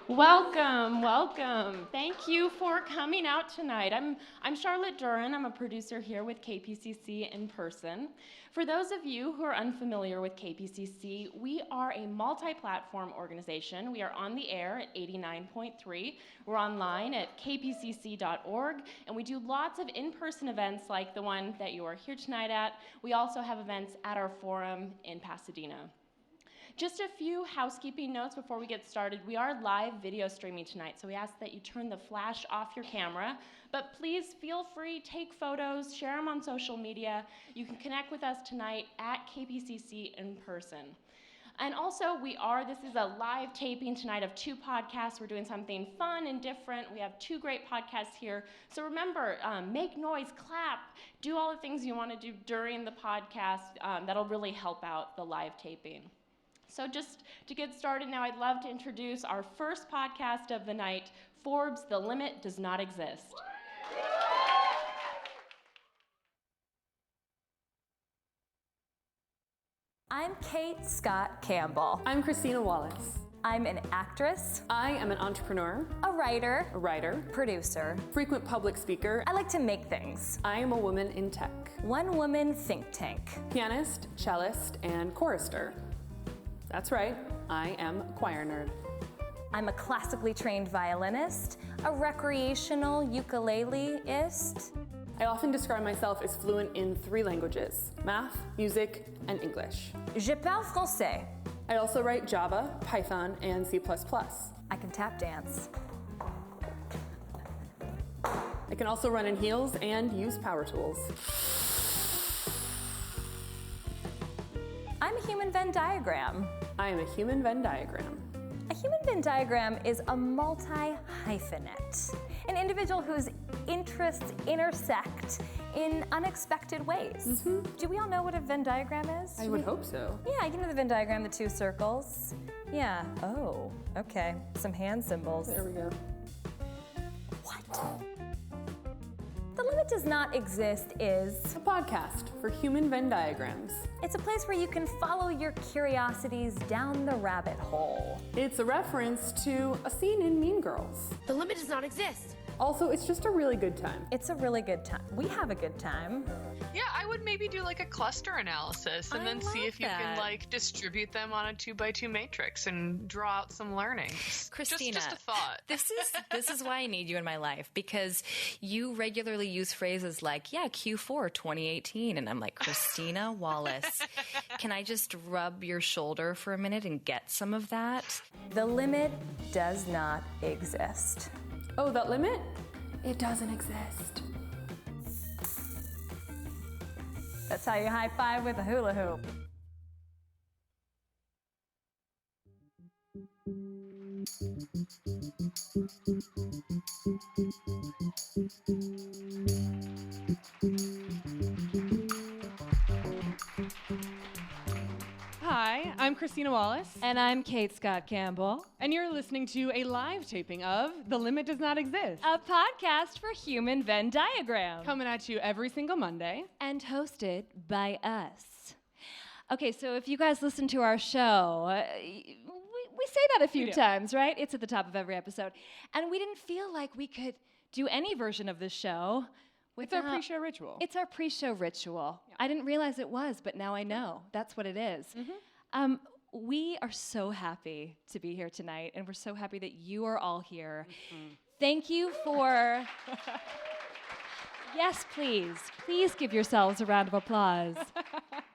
Welcome, welcome. Thank you for coming out tonight. I'm Charlotte Duran. I'm a producer here with KPCC in person. For those of you who are unfamiliar with KPCC, we are a multi-platform organization. We are on the air at 89.3. We're online at kpcc.org, and we do lots of in-person events like the one that you are here tonight at. We also have events at our forum in Pasadena. Just a few housekeeping notes before we get started. We are live video streaming tonight, so we ask that you turn the flash off your camera, but please feel free, take photos, share them on social media. You can connect with us tonight at KPCC in person. And also, this is a live taping tonight of 2 podcasts. We're doing something fun and different. We have 2 great podcasts here. So remember, make noise, clap, do all the things you want to do during the podcast. That'll really help out the live taping. So just to get started now, I'd love to introduce our first podcast of the night, Forbes, The Limit Does Not Exist. I'm Kate Scott Campbell. I'm Christina Wallace. I'm an actress. I am an entrepreneur, a writer, producer, frequent public speaker. I like to make things. I am a woman in tech. One woman think tank. Pianist, cellist, and chorister. That's right, I am a choir nerd. I'm a classically trained violinist, a recreational ukuleleist. I often describe myself as fluent in 3 languages, math, music, and English. Je parle français. I also write Java, Python, and C++. I can tap dance. I can also run in heels and use power tools. I'm a human Venn diagram. I am a human Venn diagram. A human Venn diagram is a multi-hyphenate, an individual whose interests intersect in unexpected ways. Mm-hmm. Do we all know what a Venn diagram is? I would hope so. Yeah, you know the Venn diagram, the 2 circles. Yeah, oh, okay. Some hand symbols. There we go. What? The Limit Does Not Exist is a podcast for human Venn diagrams. It's a place where you can follow your curiosities down the rabbit hole. It's a reference to a scene in Mean Girls. The limit does not exist. Also, it's just a really good time. It's a really good time. We have a good time. Yeah, I would maybe do like a cluster analysis and then see if you can like distribute them on a 2x2 matrix and draw out some learnings. Christina, just a thought. This is why I need you in my life, because you regularly use phrases like, yeah, Q4 2018, and I'm like, Christina Wallace, can I just rub your shoulder for a minute and get some of that? The limit does not exist. Oh, that limit? It doesn't exist. That's how you high five with a hula hoop. Hi, I'm Christina Wallace. And I'm Kate Scott Campbell. And you're listening to a live taping of The Limit Does Not Exist, A podcast for human Venn diagram. coming at you every single Monday. And hosted by us. Okay, so if you guys listen to our show, we say that a few times, right? It's at the top of every episode. And we didn't feel like we could do any version of this show It's our pre-show ritual. It's our pre-show ritual. Yeah. I didn't realize it was, but now I know. That's what it is. Mm-hmm. We are so happy to be here tonight, and we're so happy that you are all here. Mm-hmm. Thank you for... Yes, please. Please give yourselves a round of applause.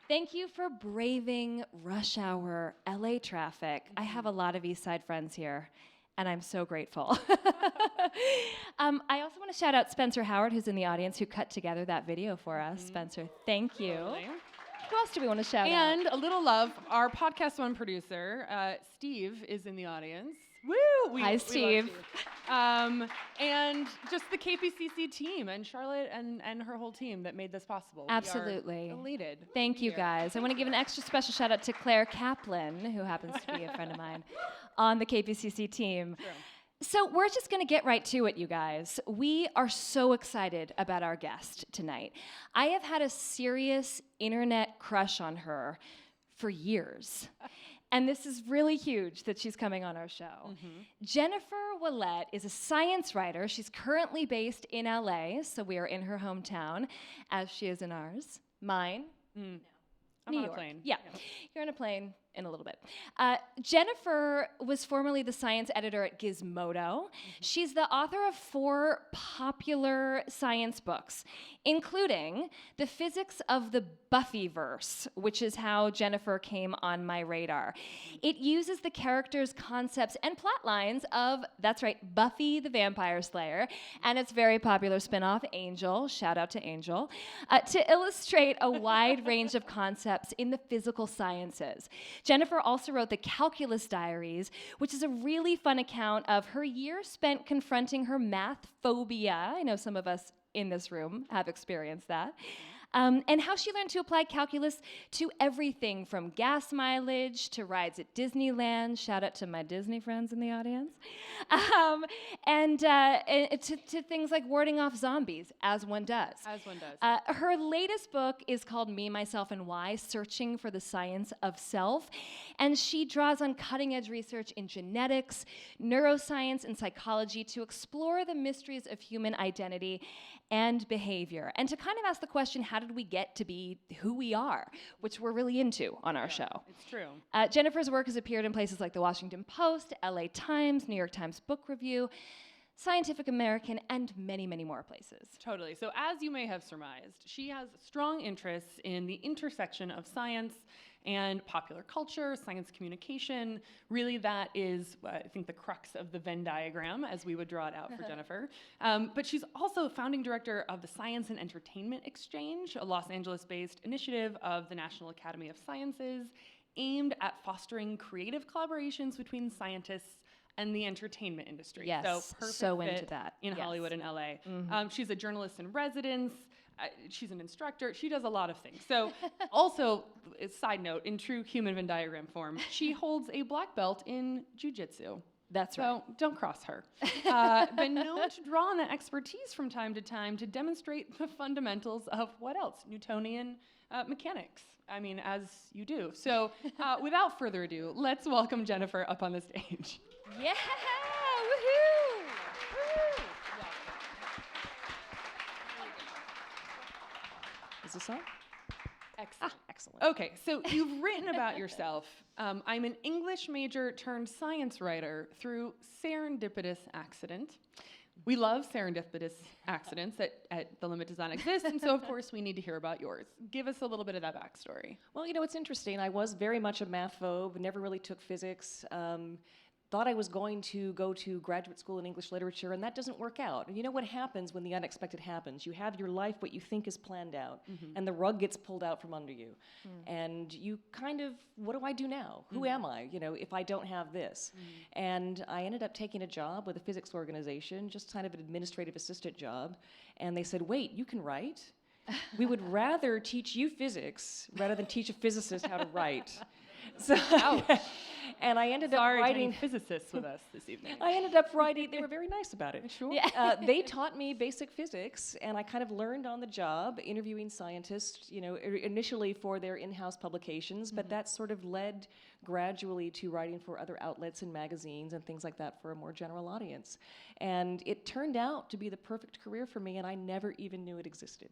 Thank you for braving rush hour LA traffic. I have a lot of East Side friends here, and I'm so grateful. I also want to shout out Spencer Howard, who's in the audience, who cut together that video for us. Spencer, thank you. Totally. Who else do we want to shout out? And a little love, our Podcast One producer, Steve, is in the audience. Woo! Hi, Steve. And just the KPCC team and Charlotte and her whole team that made this possible. Absolutely. We are elated. Thank you, guys. I want to give an extra special shout out to Claire Kaplan, who happens to be a friend of mine on the KPCC team. True. So we're just going to get right to it, you guys. We are so excited about our guest tonight. I have had a serious internet crush on her for years. And this is really huge that she's coming on our show. Jennifer Ouellette is a science writer. She's currently based in LA, so we are in her hometown, as she is in ours. Mine? I'm New on a York. plane. Yeah, you're on a plane in a little bit. Jennifer was formerly the science editor at Gizmodo. She's the author of 4 popular science books, including The Physics of the Buffyverse, which is how Jennifer came on my radar. It uses the characters, concepts, and plot lines of, that's right, Buffy the Vampire Slayer, and its very popular spin-off, Angel, shout out to Angel, to illustrate a wide range of concepts in the physical sciences. Jennifer also wrote the Calculus Diaries, which is a really fun account of her year spent confronting her math phobia. I know some of us in this room have experienced that. And how she learned to apply calculus to everything from gas mileage to rides at Disneyland. Shout out to my Disney friends in the audience. And to things like warding off zombies, as one does. As one does. Her latest book is called Me, Myself, and Why, Searching for the Science of Self. And she draws on cutting-edge research in genetics, neuroscience, and psychology to explore the mysteries of human identity and behavior, and to kind of ask the question, how did we get to be who we are, which we're really into on our show. It's true. Jennifer's work has appeared in places like the Washington Post, LA Times, New York Times Book Review, Scientific American, and many, many more places. Totally. So as you may have surmised, she has strong interests in the intersection of science and popular culture, science communication. Really, that is, I think, the crux of the Venn diagram, as we would draw it out for Jennifer. But she's also founding director of the Science and Entertainment Exchange, a Los Angeles-based initiative of the National Academy of Sciences aimed at fostering creative collaborations between scientists and the entertainment industry. Yes, so perfect so into fit that. in Yes. Hollywood and LA. She's a journalist in residence. She's an instructor. She does a lot of things. So also, a side note, in true human Venn diagram form, she holds a black belt in jiu-jitsu. That's right. So don't cross her. Been known to draw on that expertise from time to time to demonstrate the fundamentals of what else? Newtonian mechanics. I mean, as you do. So without further ado, let's welcome Jennifer up on the stage. Yeah, woohoo! Woo! Is this on? Excellent. Excellent. Okay, so you've written about yourself. I'm an English major turned science writer through serendipitous accident. We love serendipitous accidents at The Limit Does Not Exist, and so of course we need to hear about yours. Give us a little bit of that backstory. Well, you know, it's interesting. I was very much a math phobe, never really took physics. Thought I was going to go to graduate school in English literature, and that doesn't work out. And you know what happens when the unexpected happens? You have your life, what you think is planned out, and the rug gets pulled out from under you. And you kind of, what do I do now? Who am I, you know, if I don't have this? And I ended up taking a job with a physics organization, just kind of an administrative assistant job. And they said, wait, you can write? We would rather teach you physics rather than teach a physicist how to write. So, and I ended up writing physicists with us this evening. I ended up writing, they were very nice about it. Sure. They taught me basic physics, and I kind of learned on the job, interviewing scientists, you know, initially for their in-house publications, but that sort of led gradually to writing for other outlets and magazines and things like that for a more general audience. And it turned out to be the perfect career for me, and I never even knew it existed.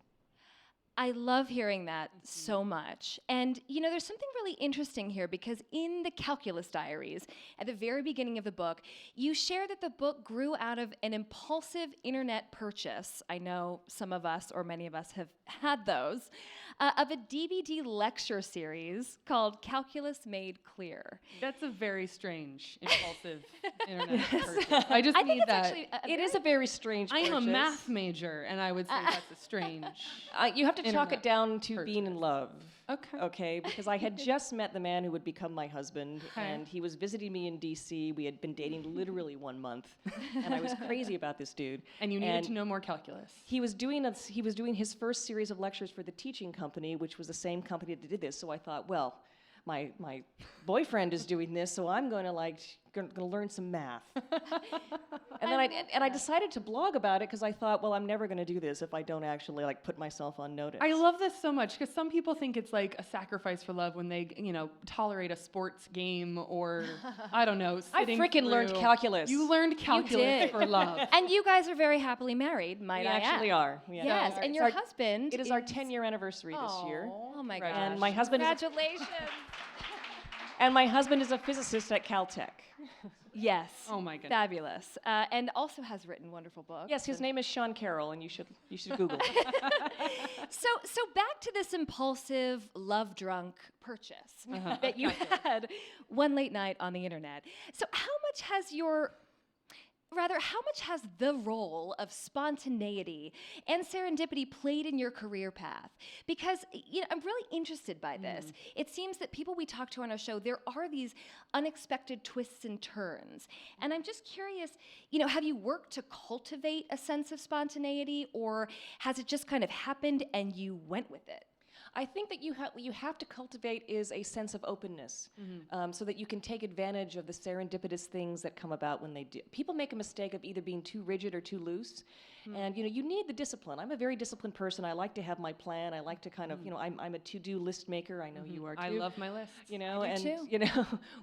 I love hearing that so much. And, you know, there's something really interesting here because in the Calculus Diaries, at the very beginning of the book, you share that the book grew out of an impulsive internet purchase. I know some of us, or many of us, have had those, of a DVD lecture series called Calculus Made Clear. That's a very strange, impulsive internet purchase. I just I think need it's that. actually It is a very strange I'm a purchase. math major, and I would say that's a strange. You have to chalk internet it down to purchase. being in love. Okay. Okay, because I had just met the man who would become my husband, Okay. and he was visiting me in D.C. We had been dating literally 1 month, and I was crazy about this dude. And you needed to know more calculus. He was doing his first series of lectures for the teaching company, which was the same company that did this. So I thought, well, my boyfriend is doing this, so I'm going to going to learn some math. And then I decided to blog about it because I thought, well, I'm never going to do this if I don't actually like put myself on notice. I love this so much because some people think it's like a sacrifice for love when they, tolerate a sports game or, I don't know, I sitting freaking learned through- calculus. You learned calculus did. for love. And you guys are very happily married, might We I actually add. are. Yes, and It's your our- husband It is our 10-year anniversary this year. Oh my gosh. And my husband is Congratulations. And my husband is a physicist at Caltech. Yes. Oh my goodness. Fabulous. And also has written wonderful books. Yes, his name is Sean Carroll, and you should Google it. So back to this impulsive, love-drunk purchase that you had one late night on the internet. So how much has the role of spontaneity and serendipity played in your career path? Because I'm really interested by this. It seems that people we talk to on our show, there are these unexpected twists and turns. And I'm just curious, have you worked to cultivate a sense of spontaneity, or has it just kind of happened and you went with it? I think that what you have to cultivate is a sense of openness, so that you can take advantage of the serendipitous things that come about when they do. People make a mistake of either being too rigid or too loose, and you need the discipline. I'm a very disciplined person. I like to have my plan. I like to kind of, I'm a to-do list maker. I know you are too. I love my list.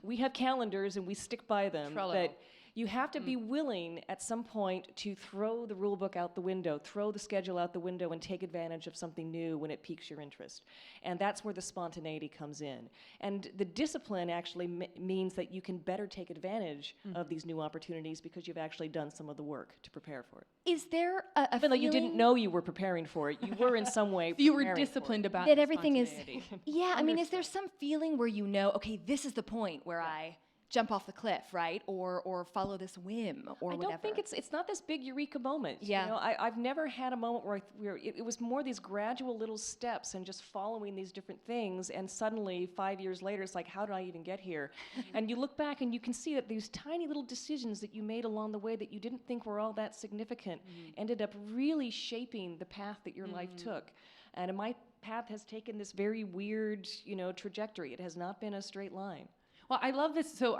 We have calendars and we stick by them. Trello. But you have to be willing at some point to throw the rule book out the window, throw the schedule out the window, and take advantage of something new when it piques your interest. And that's where the spontaneity comes in. And the discipline actually means that you can better take advantage of these new opportunities because you've actually done some of the work to prepare for it. Is there a Even though you didn't feeling know you were preparing for it, you were in some way You were preparing for it. disciplined about that the everything is spontaneity. yeah, I mean, is there some feeling where okay, this is the point where I jump off the cliff, right? Or follow this whim or I whatever. don't think it's not this big eureka moment. Yeah. I've never had a moment where it was more these gradual little steps and just following these different things, and suddenly 5 years later it's like, how did I even get here? And you look back and you can see that these tiny little decisions that you made along the way that you didn't think were all that significant ended up really shaping the path that your life took. And my path has taken this very weird, trajectory. It has not been a straight line. Well, I love this. So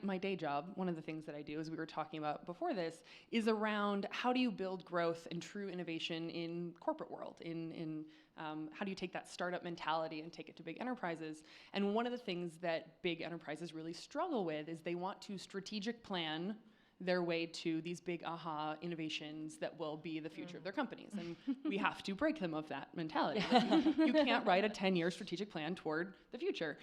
my day job, one of the things that I do, as we were talking about before this, is around how do you build growth and true innovation in corporate world, in how do you take that startup mentality and take it to big enterprises? And one of the things that big enterprises really struggle with is they want to strategic plan their way to these big aha innovations that will be the future of their companies. And we have to break them of that mentality. You can't write a 10-year strategic plan toward the future.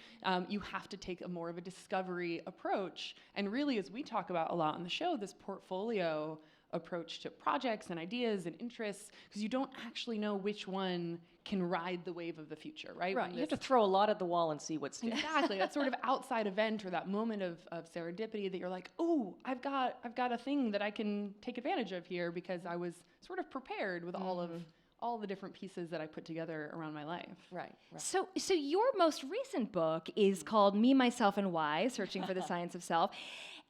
You have to take more of a discovery approach. And really, as we talk about a lot on the show, this portfolio approach to projects and ideas and interests, because you don't actually know which one can ride the wave of the future, right? Right. You have to throw a lot at the wall and see what sticks. Exactly. That sort of outside event or that moment of serendipity that you're like, oh, I've got a thing that I can take advantage of here because I was sort of prepared with all the different pieces that I put together around my life. Right. So your most recent book is called Me, Myself, and Why, Searching for the Science of Self.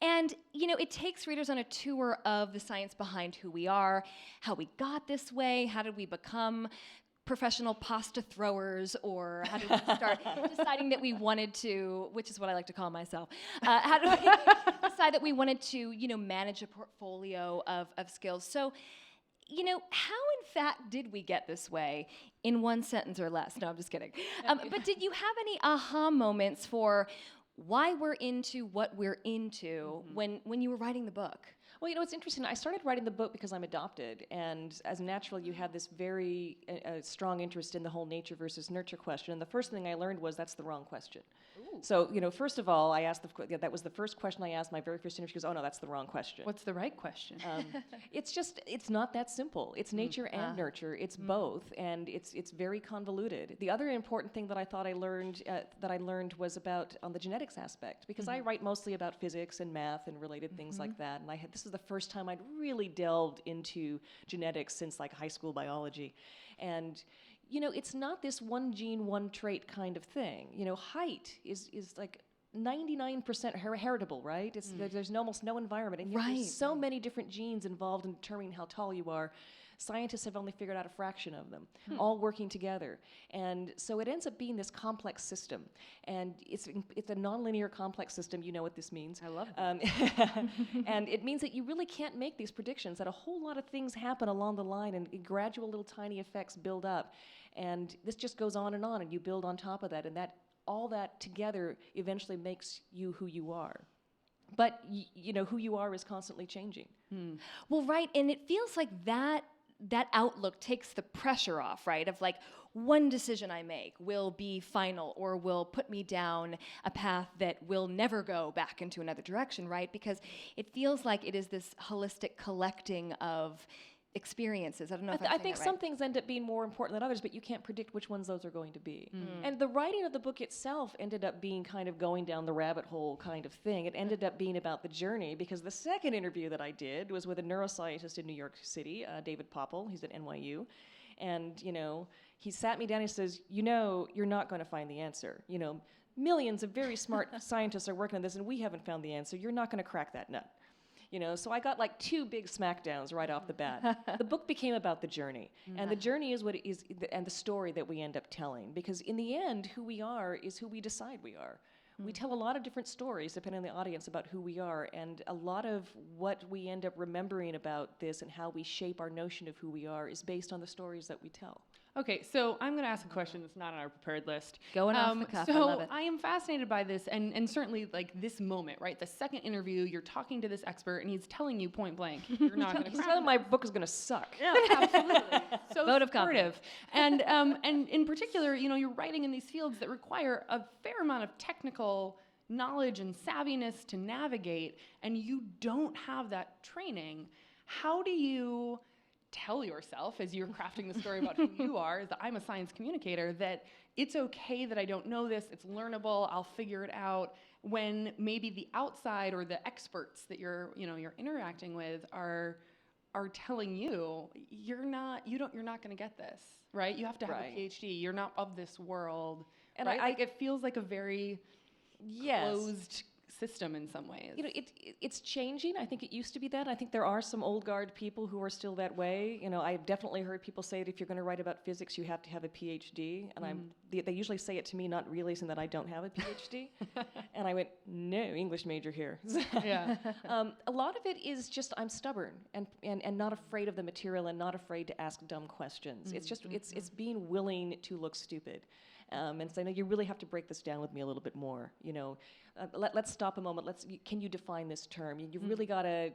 And, it takes readers on a tour of the science behind who we are, how we got this way, how did we become professional pasta throwers, or how did we start deciding that we wanted to, which is what I like to call myself, how did we decide that we wanted to, manage a portfolio of skills? So, how in fact did we get this way in one sentence or less? No, I'm just kidding. But did you have any aha moments for why we're into what we're into when you were writing the book? Well, it's interesting. I started writing the book because I'm adopted, and as natural, you have this very strong interest in the whole nature versus nurture question. And the first thing I learned was that's the wrong question. Ooh. So, first of all, I asked that was the first question I asked my very first interview. She goes, "Oh no, that's the wrong question." What's the right question? It's not that simple. It's nature and nurture. It's both, and it's very convoluted. The other important thing that I thought I learned was about on the genetics aspect, because I write mostly about physics and math and related things like that, and this is the first time I'd really delved into genetics since like high school biology. And it's not this one gene, one trait kind of thing. Height is like 99% heritable, right? There's almost no environment, and yet there's so many different genes involved in determining how tall you are. Scientists have only figured out a fraction of them, all working together. And so it ends up being this complex system. And it's a nonlinear complex system. You know what this means. I love it. And it means that you really can't make these predictions, that a whole lot of things happen along the line, and gradual little tiny effects build up. And this just goes on, and you build on top of that. And all that together eventually makes you who you are. But who you are is constantly changing. Well, right, and it feels like that outlook takes the pressure off, right? Of like, one decision I make will be final or will put me down a path that will never go back into another direction, right? Because it feels like it is this holistic collecting of experiences. I don't know if I think some things end up being more important than others, but you can't predict which ones those are going to be. And the writing of the book itself ended up being kind of going down the rabbit hole kind of thing. It ended up being about the journey, because the second interview that I did was with a neuroscientist in New York City, David Popple. He's at NYU. And, he sat me down and he says, you're not going to find the answer. Millions of very smart scientists are working on this, and we haven't found the answer. You're not going to crack that nut. So I got like 2 big smackdowns right off the bat. The book became about the journey, and the journey is what it is, and the story that we end up telling. Because in the end, who we are is who we decide we are. We tell a lot of different stories depending on the audience about who we are, and a lot of what we end up remembering about this and how we shape our notion of who we are is based on the stories that we tell. Okay, so I'm going to ask a question that's not on our prepared list. Going off the cuff, I love it. I am fascinated by this, and certainly like this moment, right? The second interview, you're talking to this expert, and he's telling you point blank, you're not going to He's telling my book is going to suck. Yeah, absolutely. So Vote of supportive. And in particular, you're writing in these fields that require a fair amount of technical knowledge and savviness to navigate, and you don't have that training. How do you tell yourself, as you're crafting the story about who you are, is that I'm a science communicator, that it's okay that I don't know this, it's learnable, I'll figure it out, when maybe the outside or the experts that you're interacting with are telling you you're not going to get this, right? You have to have a PhD. You're not of this world, and right? It feels like a very closed system in some ways. It's changing. I think it used to be that. I think there are some old guard people who are still that way. I've definitely heard people say that if you're going to write about physics, you have to have a PhD. And they usually say it to me, not realizing that I don't have a PhD. And I went, no, English major here. Yeah. A lot of it is just I'm stubborn and not afraid of the material and not afraid to ask dumb questions. It's just it's being willing to look stupid. And say, no, you really have to break this down with me a little bit more. Let's stop a moment. Can you define this term? You've really got to,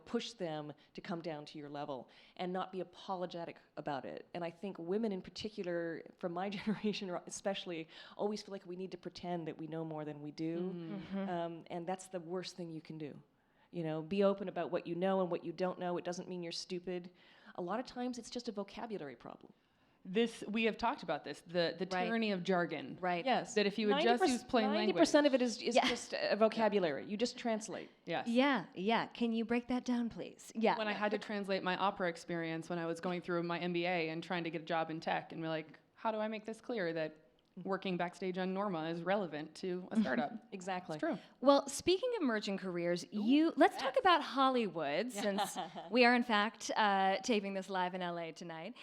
push them to come down to your level and not be apologetic about it. And I think women in particular, from my generation especially, always feel like we need to pretend that we know more than we do. And that's the worst thing you can do. Be open about what you know and what you don't know. It doesn't mean you're stupid. A lot of times it's just a vocabulary problem. We have talked about this, the tyranny of jargon. Right. Yes. That if you would just use plain language. 90% of it is just a vocabulary. You just translate. Yes. Yeah. Can you break that down, please? Yeah. When I had to translate my opera experience when I was going through my MBA and trying to get a job in tech, and be like, how do I make this clear that working backstage on Norma is relevant to a startup? Exactly. It's true. Well, speaking of emerging careers, let's talk about Hollywood, since we are in fact taping this live in LA tonight.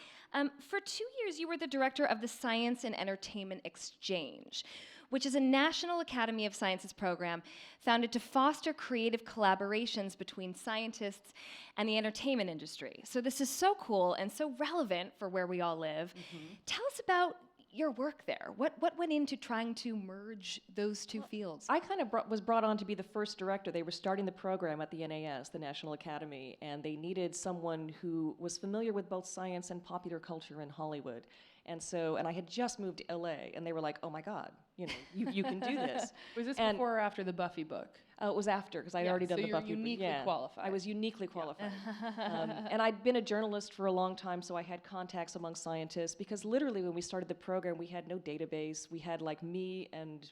For 2 years, you were the director of the Science and Entertainment Exchange, which is a National Academy of Sciences program founded to foster creative collaborations between scientists and the entertainment industry. So this is so cool and so relevant for where we all live. Tell us about your work there. What went into trying to merge those two fields? I kind of was brought on to be the first director. They were starting the program at the NAS, the National Academy, and they needed someone who was familiar with both science and popular culture in Hollywood. And I had just moved to LA, and they were like, oh my God, you can do this. Was this before or after the Buffy book? It was after, because I'd already done the Buffy book. So you're uniquely qualified. I was uniquely qualified. And I'd been a journalist for a long time, so I had contacts among scientists, because literally when we started the program, we had no database. We had like me and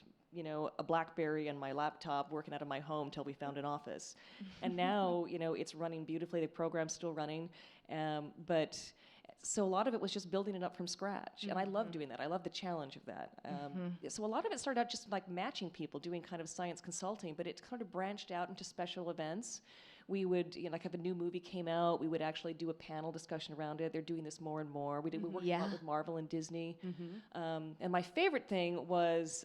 a BlackBerry and my laptop working out of my home till we found an office. And now, it's running beautifully. The program's still running. But so a lot of it was just building it up from scratch, and I love doing that. I love the challenge of that. So a lot of it started out just like matching people, doing kind of science consulting, but it kind of branched out into special events. We would, like if a new movie came out, we would actually do a panel discussion around it. They're doing this more and more. We worked a lot with Marvel and Disney. And my favorite thing was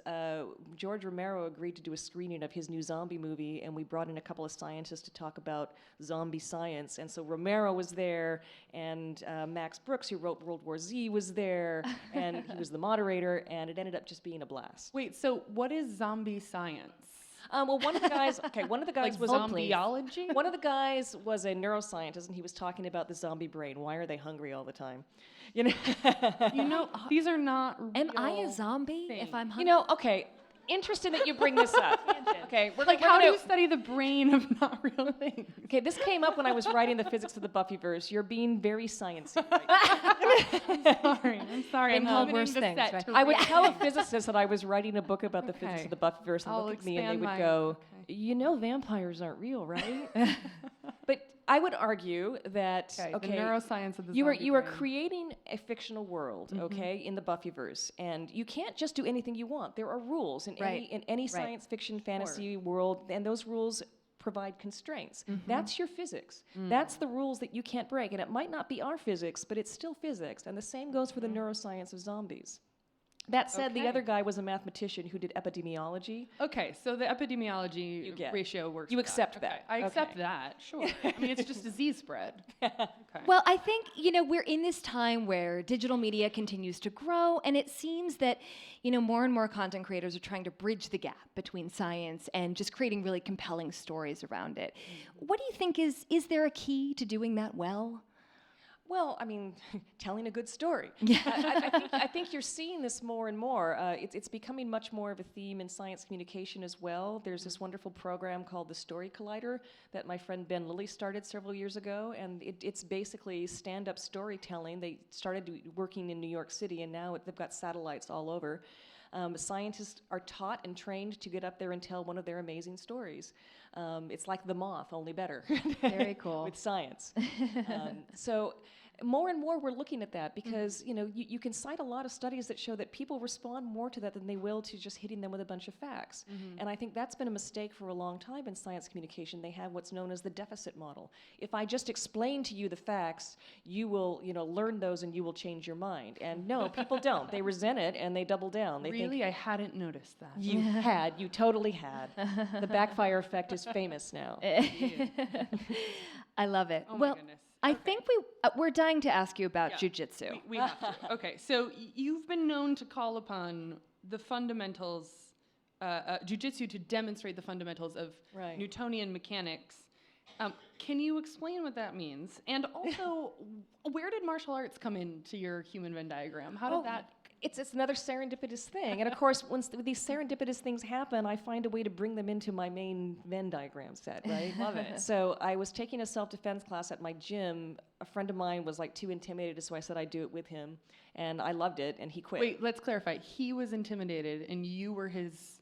George Romero agreed to do a screening of his new zombie movie, and we brought in a couple of scientists to talk about zombie science. And so Romero was there, and Max Brooks, who wrote World War Z, was there, and he was the moderator, and it ended up just being a blast. Wait, so what is zombie science? Well, one of the guys Like was zombieology? One of the guys was a neuroscientist, and he was talking about the zombie brain. Why are they hungry all the time? You know, These are not real Am I a zombie things. if I'm hungry? okay. Interesting that you bring this up. Okay, How do you study the brain of not real things? Okay, this came up when I was writing the physics of the Buffyverse. You're being very sciencey right I'm sorry. Been I'm called limiting worse the things, set right? to I would real tell a things. physicist that I was writing a book about the physics Okay. of the Buffyverse, and I'll look at me and they expand would my- go, okay. "You know, vampires aren't real, right?" But I would argue that The neuroscience of the you are zombie you are brain. creating a fictional world, okay, in the Buffyverse, and you can't just do anything you want. There are rules in Right. any science fiction fantasy world, and those rules provide constraints. That's your physics. That's the rules that you can't break, and it might not be our physics, but it's still physics, and the same goes for the neuroscience of zombies. That said, the Okay. other guy was a mathematician who did epidemiology. Okay, so the epidemiology You get. ratio works. You with accept Okay, that. I accept Okay. that, sure. I mean, it's just disease spread. Well, I think, we're in this time where digital media continues to grow, and it seems that, more and more content creators are trying to bridge the gap between science and just creating really compelling stories around it. What do you think is there a key to doing that well? Well, I mean, telling a good story. I think you're seeing this more and more. It's becoming much more of a theme in science communication as well. There's this wonderful program called the Story Collider that my friend Ben Lilly started several years ago, and it's basically stand-up storytelling. They started working in New York City, and now they've got satellites all over. Scientists are taught and trained to get up there and tell one of their amazing stories. It's like The Moth, only better. Very cool. With science. So more and more we're looking at that because you can cite a lot of studies that show that people respond more to that than they will to just hitting them with a bunch of facts. And I think that's been a mistake for a long time in science communication. They have what's known as the deficit model. If I just explain to you the facts, you will learn those and you will change your mind. And no, people don't. They resent it and they double down. They Really? I hadn't noticed that. you totally had. The backfire effect is famous now. I love it. Oh my well, goodness. I think we're dying to ask you about jujitsu. We have to. Okay, so you've been known to call upon the fundamentals, jujitsu to demonstrate the fundamentals of Right. Newtonian mechanics. Can you explain what that means? And also, where did martial arts come into your human Venn diagram? How did that? It's another serendipitous thing. And of course, once these serendipitous things happen, I find a way to bring them into my main Venn diagram set, right? Love it. So I was taking a self-defense class at my gym. A friend of mine was too intimidated, so I said I'd do it with him. And I loved it, and he quit. Wait, let's clarify. He was intimidated, and you were his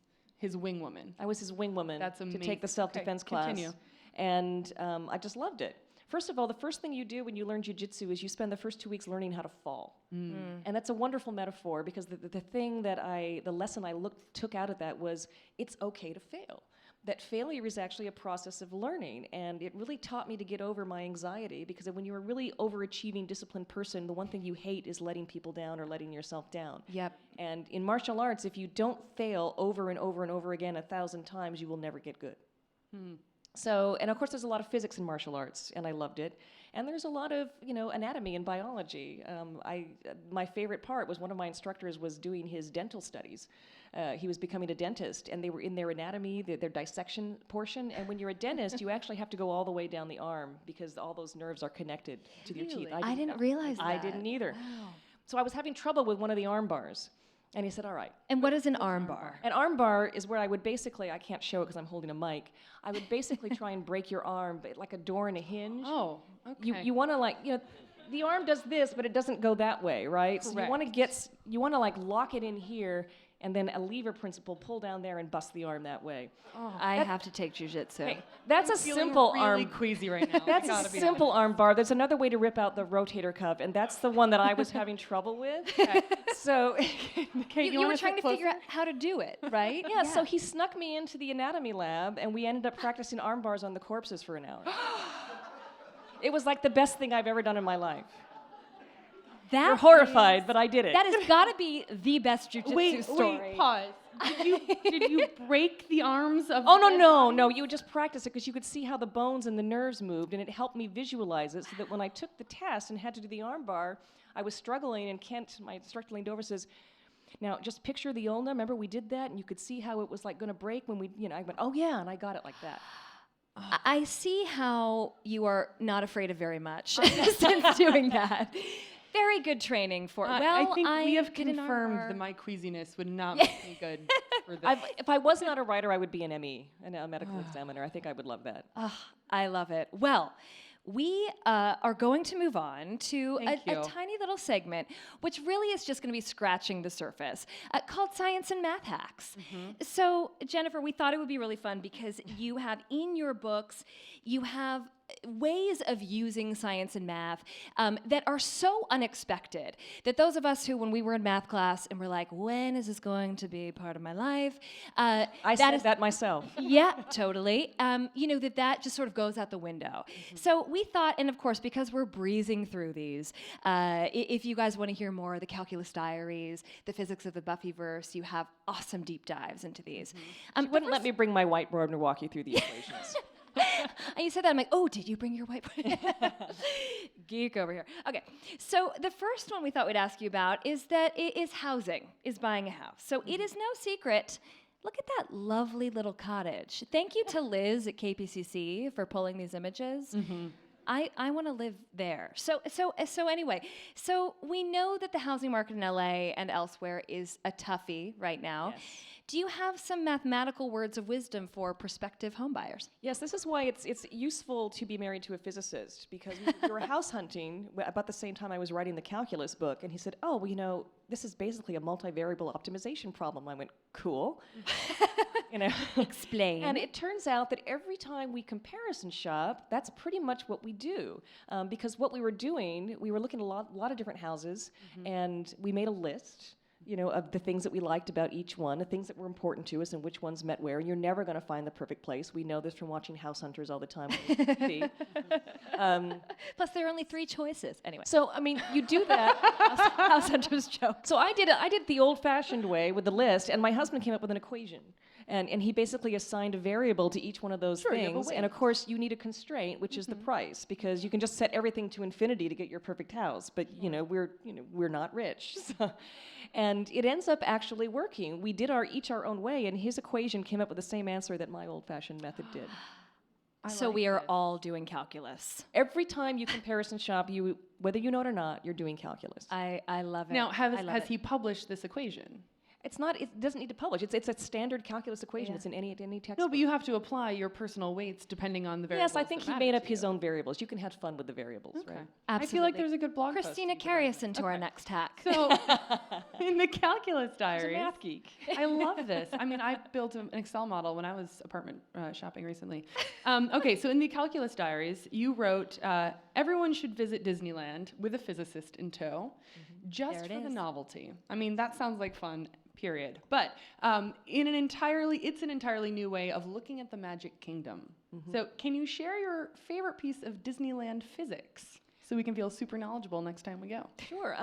wing woman. I was his wing woman That's to amazing. take the self-defense Okay, class. continue. And I just loved it. First of all, the first thing you do when you learn jiu-jitsu is you spend the first 2 weeks learning how to fall. And that's a wonderful metaphor because the lesson I took out of that was it's okay to fail. That failure is actually a process of learning, and it really taught me to get over my anxiety because when you're a really overachieving, disciplined person, the one thing you hate is letting people down or letting yourself down. Yep. And in martial arts, if you don't fail over and over and over again 1,000 times, you will never get good. So, and of course, there's a lot of physics in martial arts, and I loved it. And there's a lot of, anatomy and biology. My favorite part was one of my instructors was doing his dental studies. He was becoming a dentist, and they were in their anatomy, their dissection portion. And when you're a dentist, you actually have to go all the way down the arm because all those nerves are connected to your teeth. I didn't realize that. I didn't either. So I was having trouble with one of the arm bars. And he said, all right. And what is an arm bar? An arm bar is where I would basically, I can't show it because I'm holding a mic, I would basically try and break your arm, but like a door and a hinge. Oh, okay. You want to the arm does this, but it doesn't go that way, right? So you want to lock it in here, and then a lever principle, pull down there and bust the arm that way. I have to take jujitsu. Hey, that's a Feeling simple really arm. queasy right now. That's Gotta a be simple arm bar. There's another way to rip out the rotator cuff, and that's the one that I was having trouble with. So, Kate, You were trying to figure out how to do it, right? yeah, so he snuck me into the anatomy lab, and we ended up practicing arm bars on the corpses for an hour. It was like the best thing I've ever done in my life. That You're horrified, but I did it. That has got to be the best jujitsu story. Wait, pause. Did you break the arms of? Oh, no. You would just practice it because you could see how the bones and the nerves moved, and it helped me visualize it so that when I took the test and had to do the arm bar, I was struggling, and Kent, my instructor, leaned over and says, now just picture the ulna. Remember we did that, and you could see how it was like going to break when we, I went, oh yeah, and I got it like that. I see how you are not afraid of very much since doing that. Very good training for. I think we have did an arm confirmed bar. that my queasiness would not make me good for this. If I was not a writer, I would be an ME, a medical examiner. I think I would love that. I love it. Well, we are going to move on to a Thank you. tiny little segment, which really is just going to be scratching the surface, called Science and Math Hacks. So, Jennifer, we thought it would be really fun because you have in your books, you have ways of using science and math that are so unexpected that those of us who, when we were in math class and we're like, when is this going to be part of my life? I said that myself. Yeah, totally. That just sort of goes out the window. So we thought, and of course, because we're breezing through these, if you guys want to hear more of the Calculus Diaries, the Physics of the Buffyverse, you have awesome deep dives into these. You wouldn't let me bring my whiteboard and walk you through the equations. And you said that, I'm like, oh, did you bring your whiteboard? Geek over here. Okay, so the first one we thought we'd ask you about is housing, is buying a house. So it is no secret. Look at that lovely little cottage. Thank you to Liz at KPCC for pulling these images. I want to live there. So anyway, so we know that the housing market in LA and elsewhere is a toughie right now. Yes. Do you have some mathematical words of wisdom for prospective homebuyers? Yes, this is why it's useful to be married to a physicist, because we were house hunting about the same time I was writing the calculus book, and he said, oh, well, this is basically a multivariable optimization problem. I went, cool. Explain. And it turns out that every time we comparison shop, that's pretty much what we do. Because what we were doing, we were looking at a lot of different houses, and we made a list, of the things that we liked about each one, the things that were important to us, and which ones met where. You're never going to find the perfect place. We know this from watching House Hunters all the time on TV. Plus, there are only 3 choices. Anyway. So, you do that. House Hunters joke. So I did the old-fashioned way with the list, and my husband came up with an equation. And he basically assigned a variable to each one of those things. And of course, you need a constraint, which is the price, because you can just set everything to infinity to get your perfect house. But we're not rich. So, and it ends up actually working. We did each our own way, and his equation came up with the same answer that my old-fashioned method did. So we are all doing calculus. Every time you comparison shop, whether you know it or not, you're doing calculus. I love it. Now, I love has it. he published this equation? It's not. It doesn't need to publish. It's a standard calculus equation. It's in any textbook. No, but you have to apply your personal weights depending on the variables. Yes, I think he made up his own variables. You can have fun with the variables, right? Absolutely. I feel like there's a good blog Christina, post. carry us into our next hack. So, in the Calculus He's a Diaries, math geek. I love this. I built an Excel model when I was apartment shopping recently. Okay, so in the Calculus Diaries, you wrote, everyone should visit Disneyland with a physicist in tow, just There it for the is. novelty. That sounds like fun, period. But it's an entirely new way of looking at the Magic Kingdom. So can you share your favorite piece of Disneyland physics so we can feel super knowledgeable next time we go? Sure.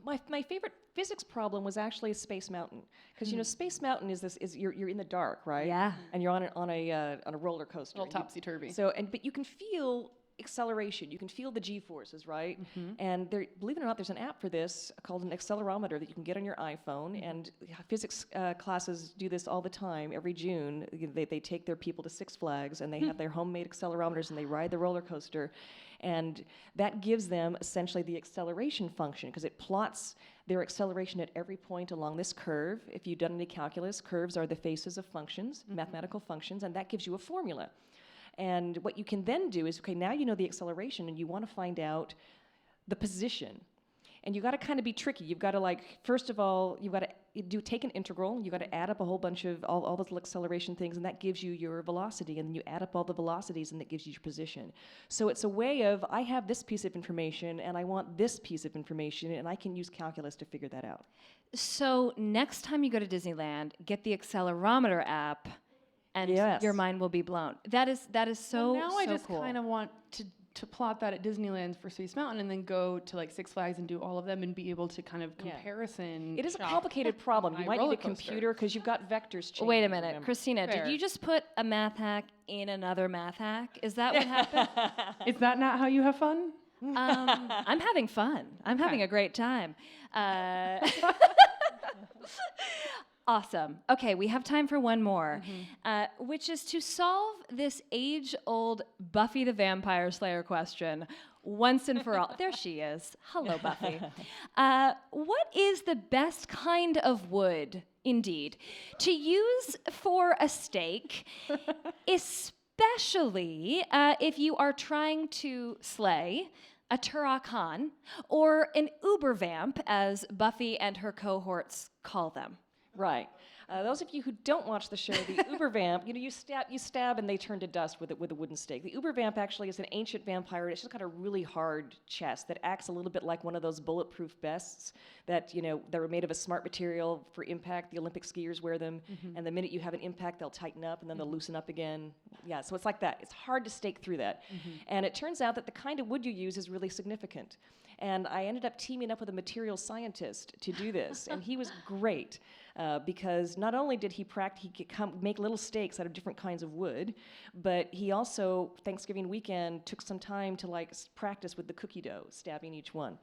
My favorite physics problem was actually Space Mountain, because Space Mountain is you're in the dark, right? Yeah. And you're on a roller coaster. A little topsy-turvy. But you can feel acceleration. You can feel the G-forces, right? And believe it or not, there's an app for this called an accelerometer that you can get on your iPhone. And physics classes do this all the time. Every June, they take their people to Six Flags, and they have their homemade accelerometers, and they ride the roller coaster. And that gives them essentially the acceleration function, because it plots their acceleration at every point along this curve. If you've done any calculus, curves are the faces of functions, mathematical functions, and that gives you a formula. And what you can then do is, okay, now you know the acceleration, and you want to find out the position. And you got to kind of be tricky. You've got to like, first of all, you've got to take an integral. You got to add up a whole bunch of all those little acceleration things, and that gives you your velocity. And then you add up all the velocities, and that gives you your position. So it's a way of, I have this piece of information, and I want this piece of information, and I can use calculus to figure that out. So next time you go to Disneyland, get the accelerometer app, and your mind will be blown. That is so Now I just cool. kind of want to plot that at Disneyland for Space Mountain and then go to like Six Flags and do all of them and be able to kind of comparison. It is a shop complicated problem. You my might need roller a coaster. computer because you've got vectors changing. Wait a minute, remember. Christina, Fair. did you just put a math hack in another math hack? Is that what happened? Is that not how you have fun? I'm having fun. I'm having a great time. Awesome. Okay, we have time for one more, which is to solve this age-old Buffy the Vampire Slayer question once and for all. There she is. Hello, Buffy. What is the best kind of wood, indeed, to use for a stake, especially if you are trying to slay a Turok Han or an uber vamp, as Buffy and her cohorts call them? Right. Those of you who don't watch the show, the Uber Vamp, you stab and they turn to dust with a wooden stake. The Uber Vamp actually is an ancient vampire. It's just got a really hard chest that acts a little bit like one of those bulletproof vests that, that are made of a smart material for impact. The Olympic skiers wear them, and the minute you have an impact, they'll tighten up and then they'll loosen up again. Yeah, so it's like that. It's hard to stake through that. And it turns out that the kind of wood you use is really significant. And I ended up teaming up with a material scientist to do this, and he was great because not only did he make little stakes out of different kinds of wood, but he also, Thanksgiving weekend, took some time to practice with the cookie dough, stabbing each one,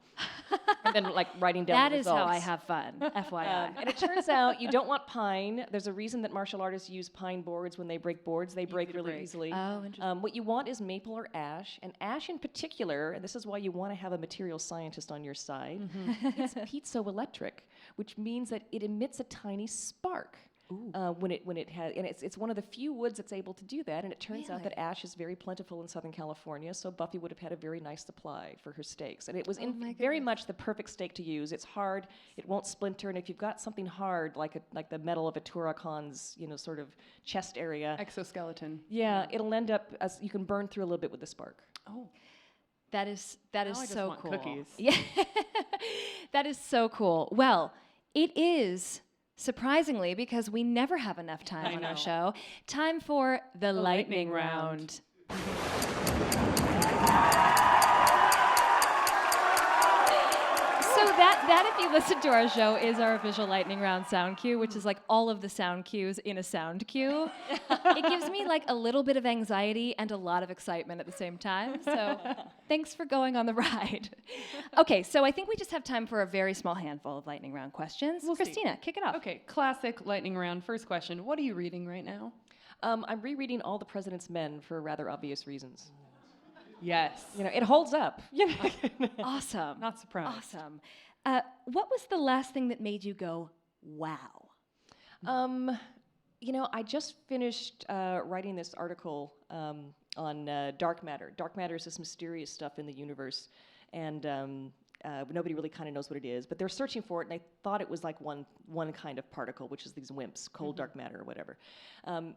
and then writing down the results. That is how I have fun, FYI. And it turns out you don't want pine. There's a reason that martial artists use pine boards when they break boards. They break really easily. Oh, interesting. What you want is maple or ash, and ash in particular, and this is why you want to have a material scientist on your side, it's piezoelectric, which means that it emits a tiny spark. When it has, and it's one of the few woods that's able to do that, and it turns out that ash is very plentiful in Southern California, so Buffy would have had a very nice supply for her stakes, and it was very much the perfect stake to use. It's hard, it won't splinter, and if you've got something hard like the metal of a Turok Han's, sort of chest area, Exoskeleton. yeah, it'll end up as you can burn through a little bit with the spark. Oh. That is I just so want cool. cookies. Yeah, that is so cool. Well, it is surprisingly, because we never have enough time on our show, time for the lightning round. So that, if you listen to our show, is our official lightning round sound cue, which is like all of the sound cues in a sound cue. It gives me a little bit of anxiety and a lot of excitement at the same time. So thanks for going on the ride. Okay, so I think we just have time for a very small handful of lightning round questions. We'll see. Christina, kick it off. Okay, classic lightning round. First question. What are you reading right now? I'm rereading All the President's Men for rather obvious reasons. Yes. It holds up. Awesome. Not surprised. Awesome. What was the last thing that made you go, wow? I just finished writing this article on dark matter. Dark matter is this mysterious stuff in the universe, and nobody really kind of knows what it is. But they're searching for it, and I thought it was like one kind of particle, which is these WIMPs, cold dark matter or whatever.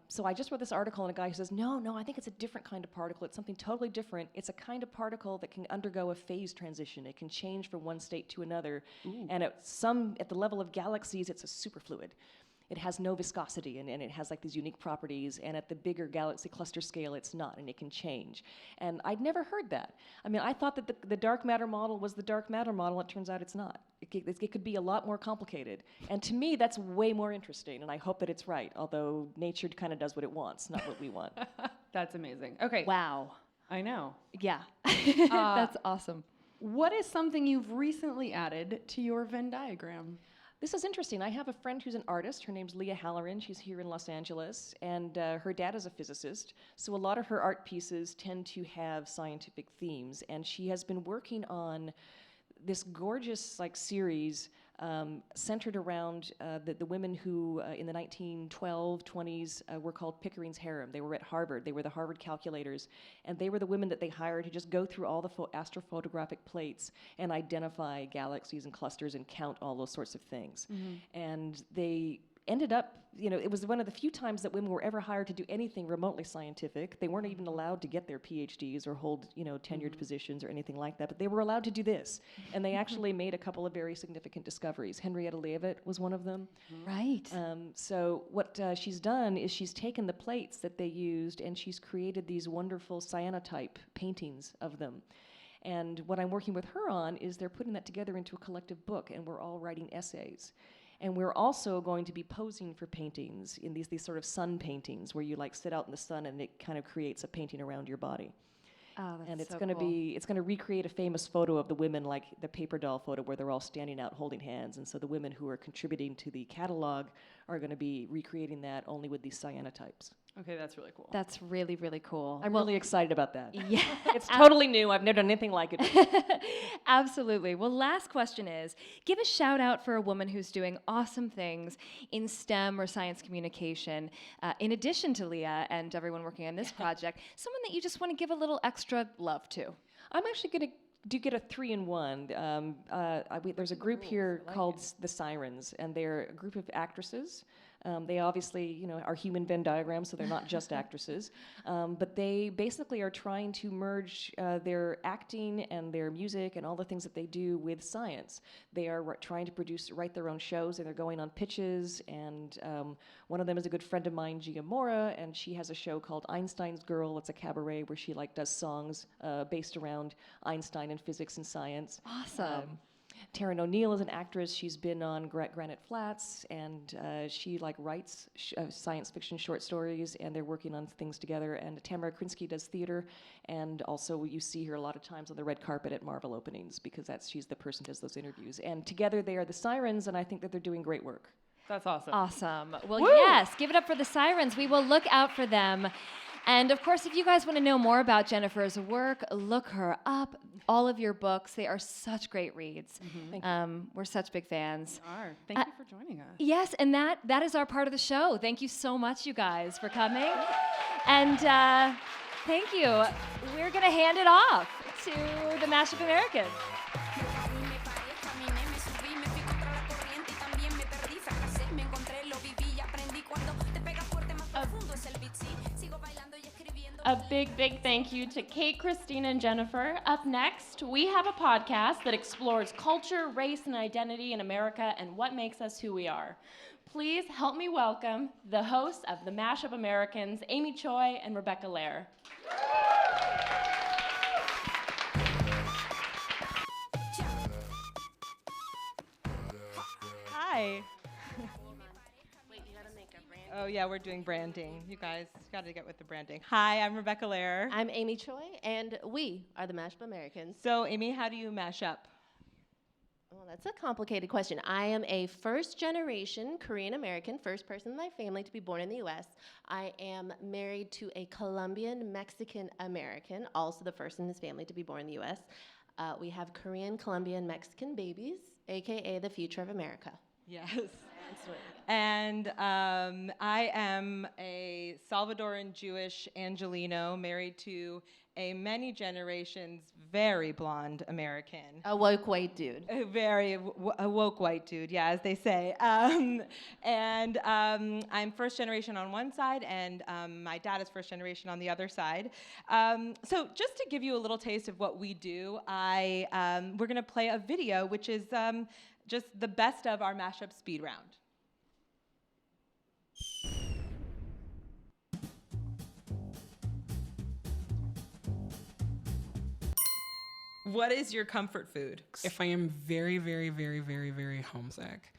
So I just wrote this article, and a guy who says, no, I think it's a different kind of particle. It's something totally different. It's a kind of particle that can undergo a phase transition. It can change from one state to another. And at the level of galaxies, it's a superfluid. It has no viscosity, and it has these unique properties, and at the bigger galaxy cluster scale, it's not, and it can change. And I'd never heard that. I mean, I thought that the dark matter model was the dark matter model. It turns out it's not. It could be a lot more complicated. And to me, that's way more interesting, and I hope that it's right, although nature kind of does what it wants, not what we want. That's amazing. Okay. Wow. I know. Yeah. That's awesome. What is something you've recently added to your Venn diagram? This is interesting. I have a friend who's an artist. Her name's Leah Halloran. She's here in Los Angeles, and her dad is a physicist. So a lot of her art pieces tend to have scientific themes, and she has been working on this gorgeous series centered around the women who in the 1912, 20s were called Pickering's Harem. They were at Harvard. They were the Harvard calculators. And they were the women that they hired to just go through all the astrophotographic plates and identify galaxies and clusters and count all those sorts of things. And they ended up, it was one of the few times that women were ever hired to do anything remotely scientific. They weren't even allowed to get their PhDs or hold, tenured positions or anything like that, but they were allowed to do this. And they actually made a couple of very significant discoveries. Henrietta Leavitt was one of them. Right. So what she's done is she's taken the plates that they used and she's created these wonderful cyanotype paintings of them. And what I'm working with her on is they're putting that together into a collective book, and we're all writing essays. And we're also going to be posing for paintings in these sort of sun paintings where you sit out in the sun and it kind of creates a painting around your body. Oh, that's And it's so going to cool. it's going to recreate a famous photo of the women, like the paper doll photo where they're all standing out holding hands. And so the women who are contributing to the catalog are going to be recreating that only with these cyanotypes. Okay, that's really cool. That's really, really cool. I'm really excited about that. Yeah. It's totally new. I've never done anything like it. Absolutely. Well, last question is, give a shout out for a woman who's doing awesome things in STEM or science communication, in addition to Leah and everyone working on this project, someone that you just want to give a little extra love to. I'm actually going to get a 3-in-1. There's a group here called the Sirens, and they're a group of actresses. They obviously, are human Venn diagrams, so they're not just actresses. But they basically are trying to merge their acting and their music and all the things that they do with science. They are trying to write their own shows, and they're going on pitches. And one of them is a good friend of mine, Gia Mora, and she has a show called Einstein's Girl. It's a cabaret where she does songs based around Einstein and physics and science. Awesome. Taryn O'Neill is an actress. She's been on Granite Flats, and she writes science fiction short stories, and they're working on things together. And Tamara Krinsky does theater, and also you see her a lot of times on the red carpet at Marvel openings because she's the person who does those interviews. And together they are the Sirens, and I think that they're doing great work. That's awesome. Awesome. Well, yes, give it up for the Sirens. We will look out for them. And of course, if you guys want to know more about Jennifer's work, look her up. All of your books, they are such great reads. Thank you. We're such big fans. You are. Thank you for joining us. Yes, and that is our part of the show. Thank you so much, you guys, for coming. And thank you. We're going to hand it off to the Mashup Americans. A big, big thank you to Kate, Christina, and Jennifer. Up next, we have a podcast that explores culture, race, and identity in America and what makes us who we are. Please help me welcome the hosts of the Mashup Americans, Amy Choi and Rebecca Lair. Hi. Oh yeah, we're doing branding. You guys got to get with the branding. Hi, I'm Rebecca Lair. I'm Amy Choi, and we are the Mashup Americans. So Amy, how do you mash up? Well, that's a complicated question. I am a first-generation Korean American, first person in my family to be born in the U.S. I am married to a Colombian Mexican American, also the first in his family to be born in the U.S. We have Korean, Colombian, Mexican babies, aka the future of America. Yes. And I am a Salvadoran Jewish Angelino married to a many generations very blonde American. A woke white dude. A very a woke white dude, yeah, as they say. And I'm first generation on one side, and my dad is first generation on the other side. So just to give you a little taste of what we do, we're going to play a video, which is just the best of our mashup speed round. What is your comfort food? If I am very, very, very, very, very homesick,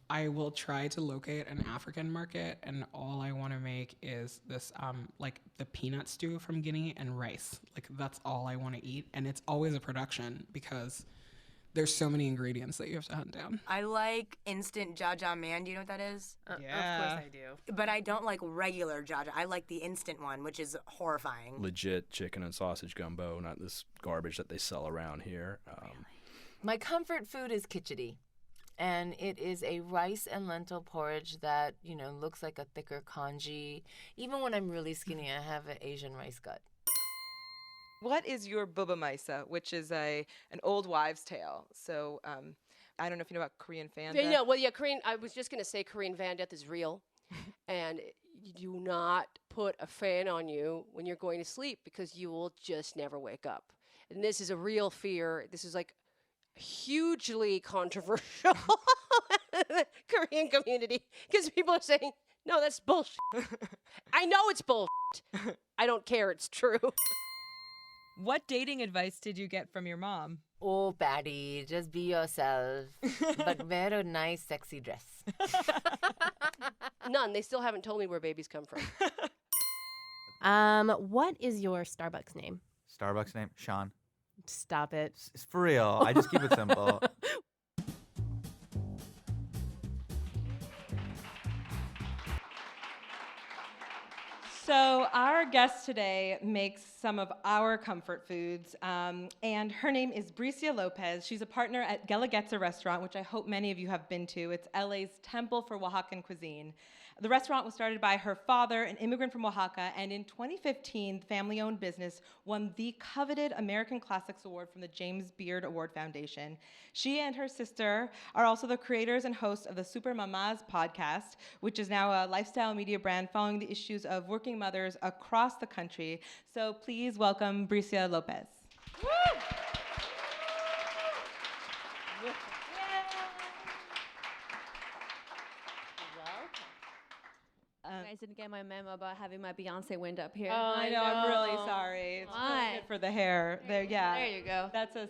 I will try to locate an African market, and all I want to make is this, like the peanut stew from Guinea and rice. Like that's all I want to eat, and it's always a production because there's so many ingredients that you have to hunt down. I like instant jajangmyeon. Do you know what that is? Yeah. Of course I do. But I don't like regular jajang. I like the instant one, which is horrifying. Legit chicken and sausage gumbo, not this garbage that they sell around here. My comfort food is khichdi. And it is a rice and lentil porridge that, looks like a thicker congee. Even when I'm really skinny, I have an Asian rice gut. What is your buba maisa, which is an old wives' tale? So I don't know if you know about Korean fan death. Yeah, well, yeah, Korean. I was just gonna say Korean fan death is real, and you do not put a fan on you when you're going to sleep because you will just never wake up. And this is a real fear. This is like hugely controversial in the Korean community because people are saying, "No, that's bullshit." I know it's bullshit. I don't care. It's true. What dating advice did you get from your mom? Oh, Patty, just be yourself, but wear a nice, sexy dress. None. They still haven't told me where babies come from. What is your Starbucks name? Starbucks name? Sean. Stop it. It's for real. I just keep it simple. So our guest today makes some of our comfort foods, and her name is Bricia Lopez. She's a partner at Guelaguetza Restaurant, which I hope many of you have been to. It's LA's temple for Oaxacan cuisine. The restaurant was started by her father, an immigrant from Oaxaca, and in 2015, the family-owned business won the coveted American Classics Award from the James Beard Award Foundation. She and her sister are also the creators and hosts of the Super Mamas podcast, which is now a lifestyle media brand following the issues of working mothers across the country. So please welcome Bricia Lopez. Woo! You guys didn't get my memo about having my Beyonce wind up here. Oh, I know. I'm really sorry. It's really good for the hair. There, yeah. There you go. That's a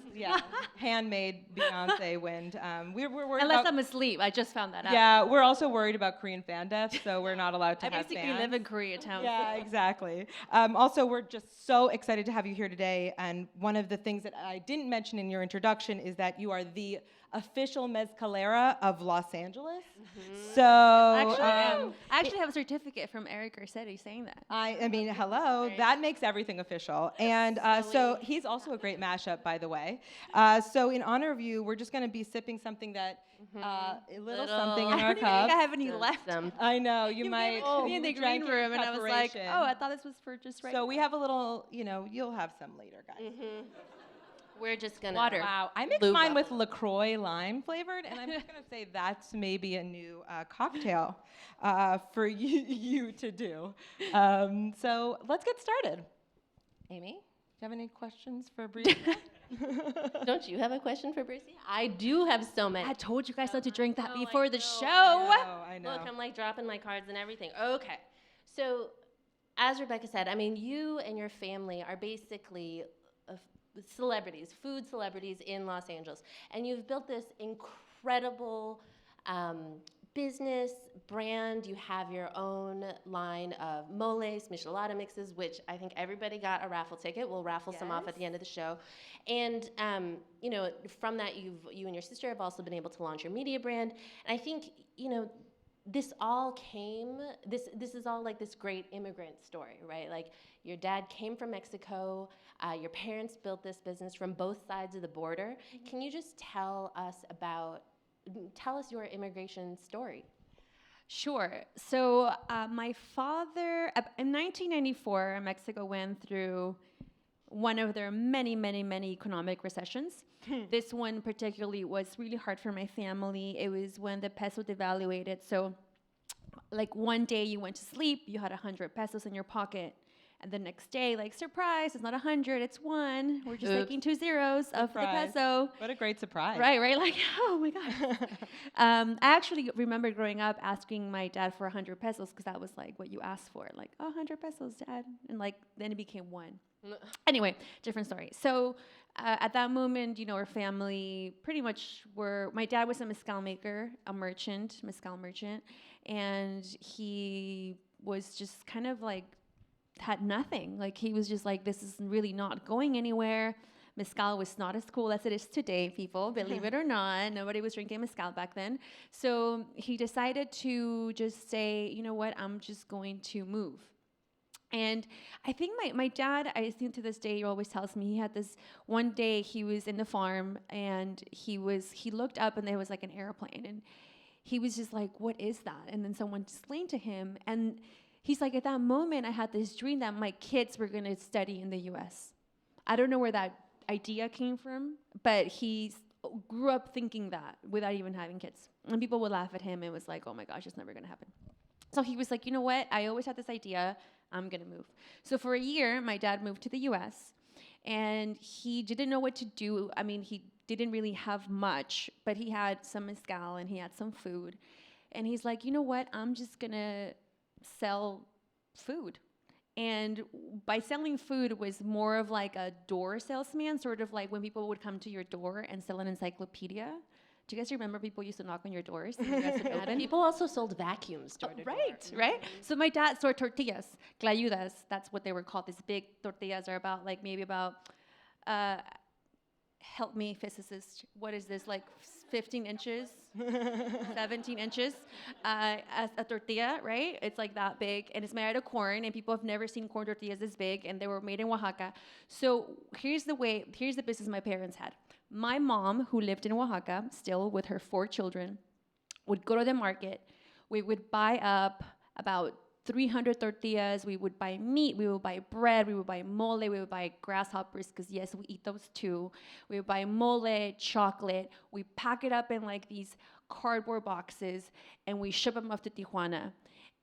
handmade Beyonce wind. We're worried Unless about, I'm asleep. I just found that out. Yeah, we're also worried about Korean fan death, so we're not allowed to I have basically fans. live in Koreatown. Yeah, exactly. Also, we're just so excited to have you here today. And one of the things that I didn't mention in your introduction is that you are the official mezcalera of Los Angeles. Mm-hmm. So I actually have a certificate from Eric Garcetti saying that. I mean, hello, that makes everything official. And so he's also a great mashup, by the way. So in honor of you, we're just going to be sipping something that, a little something in our I cup. have any left. I know, you might. Me in the green room, and I was like, oh, I thought this was for just right. So we have a little, you'll have some later, guys. We're just gonna water. Wow, I mixed mine with LaCroix lime flavored, and I'm just gonna say that's maybe a new cocktail for you to do. So let's get started. Amy, do you have any questions for Bricia? Don't you have a question for Bricia? I do have so many. I told you guys not to drink that before the show. I know. Look, I'm like dropping my cards and everything. Okay. So, as Rebecca said, I mean, you and your family are basically celebrities, food celebrities in Los Angeles. And you've built this incredible business brand. You have your own line of moles, michelada mixes, which I think everybody got a raffle ticket. We'll raffle some off at the end of the show. And from that, you and your sister have also been able to launch your media brand. And I think, this all came, this is all like this great immigrant story, right? Like your dad came from Mexico, your parents built this business from both sides of the border. Can you just tell us your immigration story? Sure. So my father, in 1994, Mexico went through one of their many, many, many economic recessions. This one particularly was really hard for my family. It was when the peso devaluated. So like one day you went to sleep, you had 100 pesos in your pocket. And the next day, like, surprise, it's not 100, it's 1. We're just taking 2 zeros of the peso. What a great surprise. Right? Like, oh my God. I actually remember growing up asking my dad for 100 pesos because that was like what you asked for. Like, 100 pesos, Dad. And like, then it became 1. Anyway, different story. So at that moment, our family pretty much my dad was a mezcal maker, mezcal merchant. And he was just kind of like, had nothing. Like he was just like, this is really not going anywhere. Mezcal was not as cool as it is today, people, believe it or not. Nobody was drinking mezcal back then. So he decided to just say, you know what, I'm just going to move. And I think my dad, I think to this day, he always tells me he had this one day he was in the farm and he looked up and there was like an airplane and he was just like, what is that? And then someone explained to him and he's like, at that moment, I had this dream that my kids were going to study in the US. I don't know where that idea came from, but he grew up thinking that without even having kids. And people would laugh at him and was like, oh my gosh, it's never going to happen. So he was like, you know what? I always had this idea. I'm going to move. So for a year, my dad moved to the US and he didn't know what to do. I mean, he didn't really have much, but he had some mezcal and he had some food. And he's like, you know what? I'm just going to sell food. And by selling food was more of like a door salesman, sort of like when people would come to your door and sell an encyclopedia. Do you guys remember people used to knock on your doors? And you guys would open? People also sold vacuums door to door. Right. So my dad sold tortillas, clayudas. That's what they were called. These big tortillas are about like maybe about, help me physicist, what is this, like 15 inches, 17 inches, as a tortilla, right? It's like that big, and it's made out of corn, and people have never seen corn tortillas this big, and they were made in Oaxaca. So here's the business my parents had. My mom, who lived in Oaxaca, still with her 4 children, would go to the market. We would buy up about 300 tortillas. We would buy meat. We would buy bread. We would buy mole. We would buy grasshoppers, because yes, we eat those too. We would buy mole, chocolate. We pack it up in like these cardboard boxes, and we ship them off to Tijuana.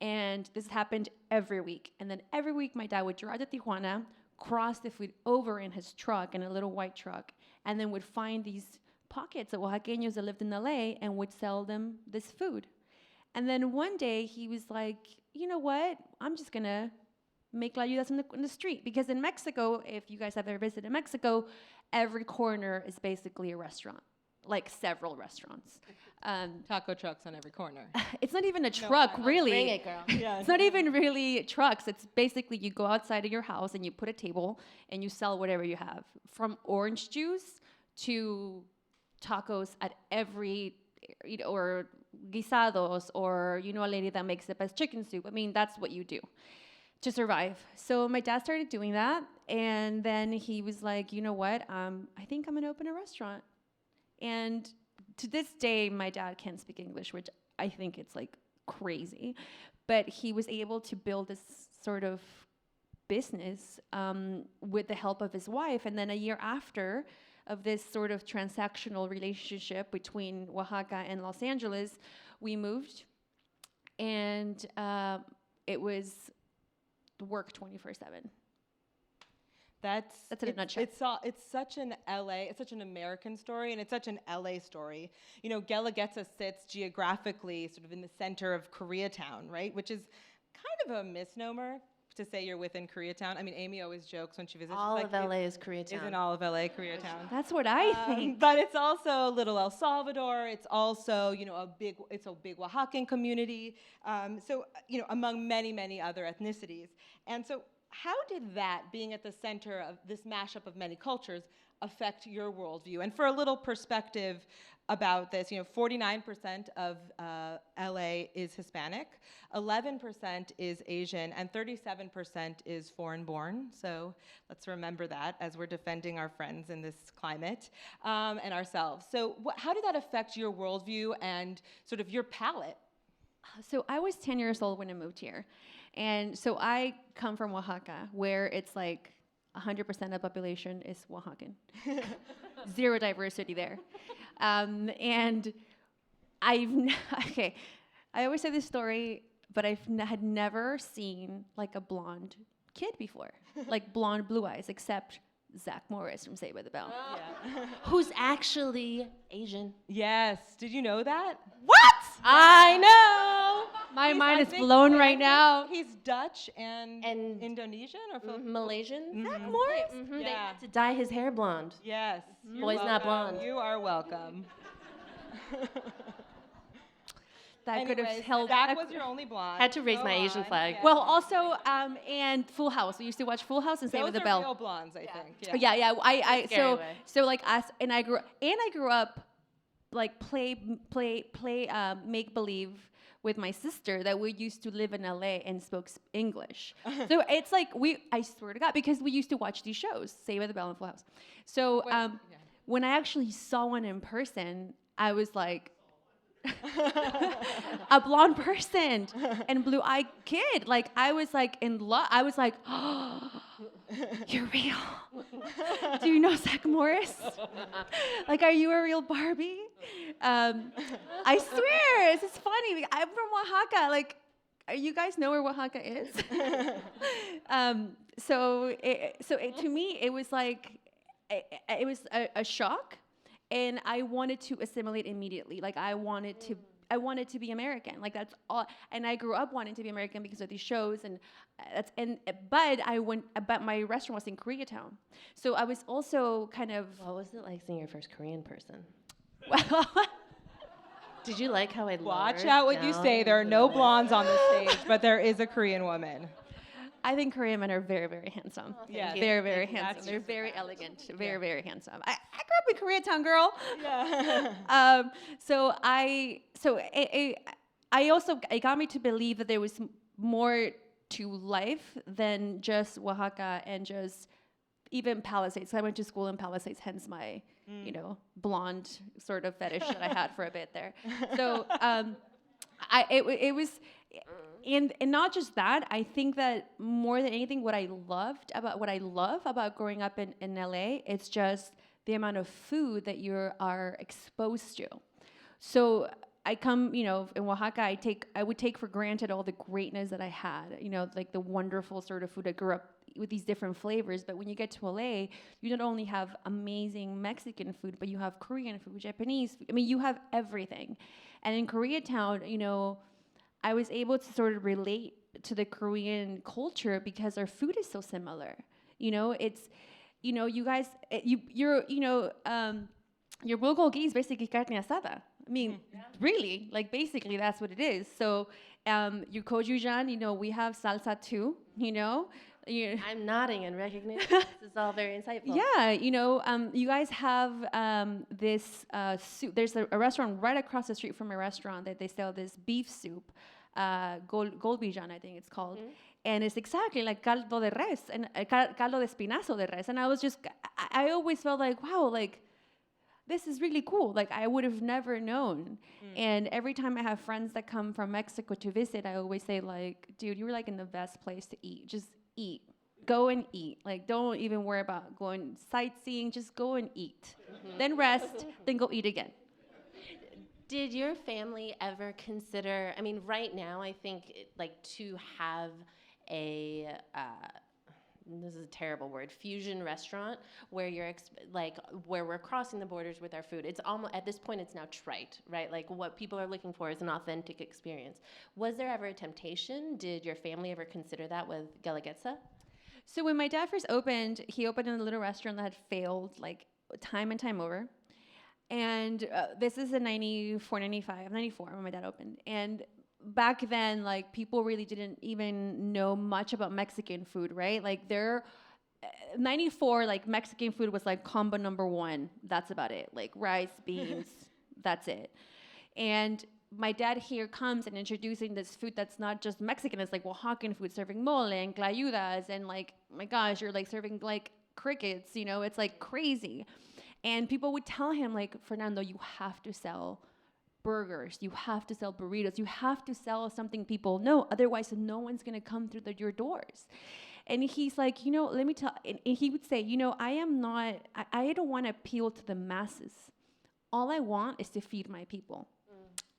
And this happened every week. And then every week, my dad would drive to Tijuana, cross the food over in his truck, in a little white truck, and then would find these pockets of Oaxaqueños that lived in LA and would sell them this food. And then one day he was like, you know what? I'm just gonna make clayudas in the street. Because in Mexico, if you guys have ever visited Mexico, every corner is basically a restaurant, like several restaurants. Taco trucks on every corner. It's not even a truck, really. Bring it, girl. Yeah. It's not even really trucks. It's basically you go outside of your house and you put a table and you sell whatever you have, from orange juice to tacos at every, or guisados, or a lady that makes the best chicken soup. I mean, that's what you do to survive. So my dad started doing that, and then he was like, you know what? I think I'm gonna open a restaurant. And to this day, my dad can't speak English, which I think it's like crazy. But he was able to build this sort of business with the help of his wife. And then a year after of this sort of transactional relationship between Oaxaca and Los Angeles, we moved. And it was work 24/7. That's in a nutshell. It's such an American story, and it's such an LA story. Guelaguetza sits geographically sort of in the center of Koreatown, right? Which is kind of a misnomer to say you're within Koreatown. I mean, Amy always jokes when she visits. All of LA is Koreatown. Isn't all of LA Koreatown? That's what I think. But it's also Little El Salvador. It's also, a big Oaxacan community. Among many, many other ethnicities. And so, how did that, being at the center of this mashup of many cultures, affect your worldview? And for a little perspective about this, 49% of LA is Hispanic, 11% is Asian, and 37% is foreign-born. So let's remember that as we're defending our friends in this climate and ourselves. So how did that affect your worldview and sort of your palate? So I was 10 years old when I moved here. And so I come from Oaxaca, where it's like 100% of the population is Oaxacan. Zero diversity there. And I always say this story, but had never seen like a blonde kid before, like blonde blue eyes, except Zach Morris from Saved by the Bell. Oh. Yeah. Who's actually Asian. Yes. Did you know that? What? I know. My mind is blown right now. He's Dutch and Indonesian or Malaysian. Mm-hmm. Zach Morris. Mm-hmm. They Yeah. had to dye his hair blonde. Yes. Boy's not blonde. You are welcome. That could have held. That was your only blonde. Had to raise my Asian flag. Yeah. Well, also, and Full House. We used to watch Full House and Saved by the Bell. Those are real blondes, I think. Yeah. I Scary way. so like us, and I grew up like play make believe with my sister that we used to live in LA and spoke English. So it's like I swear to God, because we used to watch these shows, Saved by the Bell and Full House. So when I actually saw one in person, I was like, a blonde person and blue-eyed kid. Like I was like in love. I was like, oh, you're real. Do you know Zach Morris? Like, are you a real Barbie? I swear, this is funny. Like, I'm from Oaxaca. Like, you guys know where Oaxaca is? To me, it was like, it was a shock. And I wanted to assimilate immediately. Like I wanted to be American. Like that's all. And I grew up wanting to be American because of these shows. But my restaurant was in Koreatown, so I was also kind of. What was it like seeing your first Korean person? Did you like how I watch out what you say? There are no blondes on the stage, but there is a Korean woman. I think Korean men are very, very handsome. Yeah, very, very handsome. They're very elegant. Very, very handsome. I grew up in Koreatown, girl. Yeah. It got me to believe that there was more to life than just Oaxaca and just even Palisades. I went to school in Palisades, hence my, blonde sort of fetish that I had for a bit there. So it was. And not just that, I think that more than anything, what I love about growing up in LA, it's just the amount of food that you are exposed to. So I come, in Oaxaca, I would take for granted all the greatness that I had, like the wonderful sort of food. I grew up with these different flavors, but when you get to LA, you not only have amazing Mexican food, but you have Korean food, Japanese food. I mean, you have everything. And in Koreatown, I was able to sort of relate to the Korean culture because our food is so similar. It's, you guys, your bulgogi is basically carne asada. I mean, really, like basically that's what it is. So your gochujang, we have salsa too, I'm nodding in recognition. This is all very insightful. Yeah, you guys have this soup. There's a restaurant right across the street from my restaurant that they sell this beef soup, golbijan, I think it's called. Mm-hmm. And it's exactly like caldo de res and caldo de espinazo de res. And I always felt like, wow, like this is really cool. Like I would have never known. And every time I have friends that come from Mexico to visit, I always say like, dude, you're like in the best place to eat. Just eat. Go and eat. Like, don't even worry about going sightseeing. Just go and eat. Mm-hmm. Then rest, then go eat again. Did your family ever consider, I mean, right now, I think, to have a, this is a terrible word, fusion restaurant, where you're, where we're crossing the borders with our food. It's almost, at this point, it's now trite, right? Like, what people are looking for is an authentic experience. Was there ever a temptation? Did your family ever consider that with Guelaguetza? So when my dad first opened, he opened in a little restaurant that had failed like time and time over. And this is in 94 when my dad opened. And back then, like people really didn't even know much about Mexican food, right? Like 94, like Mexican food was like combo number one. That's about it. Like rice, beans, that's it. And my dad here comes and introducing this food that's not just Mexican, it's like Oaxacan food, serving mole and clayudas, and like, my gosh, you're like serving like crickets, it's like crazy. And people would tell him like, Fernando, you have to sell burgers, you have to sell burritos, you have to sell something people know, otherwise no one's gonna come through your doors. And he's like, let me tell, and he would say, I don't want to appeal to the masses. All I want is to feed my people.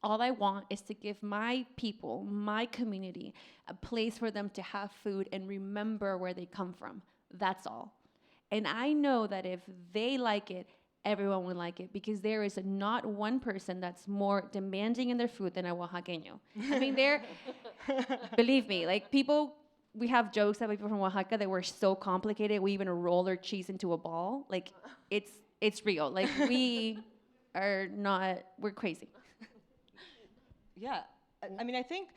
All I want is to give my people, my community, a place for them to have food and remember where they come from. That's all. And I know that if they like it, everyone will like it, because there is not one person that's more demanding in their food than a Oaxaqueño. I mean, believe me, like people, we have jokes that people from Oaxaca that we're so complicated, we even roll our cheese into a ball. Like, it's real. Like, we're crazy. Yeah, I mean, I think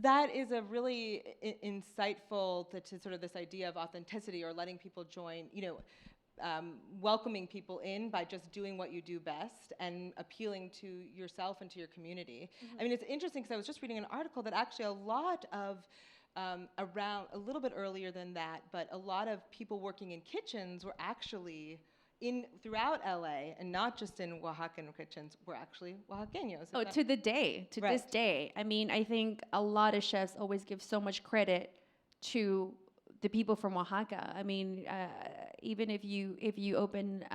that is a really insightful to sort of this idea of authenticity or letting people join. welcoming people in by just doing what you do best and appealing to yourself and to your community. I mean, it's interesting because I was just reading an article that actually a lot of around a little bit earlier than that, but a lot of people working in kitchens were actually throughout LA, and not just in Oaxacan kitchens, were actually Oaxaqueños. Oh, to this day. I mean, I think a lot of chefs always give so much credit to the people from Oaxaca. I mean, even if you open,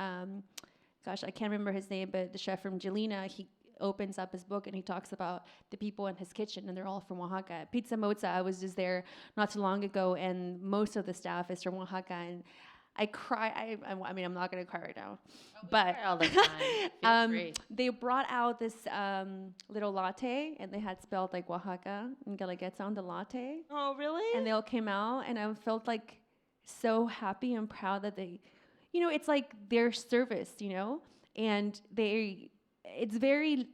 gosh, I can't remember his name, but the chef from Jelena, he opens up his book and he talks about the people in his kitchen, and they're all from Oaxaca. Pizza Mozza, I was just there not too long ago, and most of the staff is from Oaxaca, and I cry. I mean, I'm not gonna cry right now, but all the time. Feel free. They brought out this little latte, and they had spelled like Oaxaca and Guelaguetza on the latte. Oh, really? And they all came out, and I felt like so happy and proud that they, you know, it's like their service, you know, and it's very.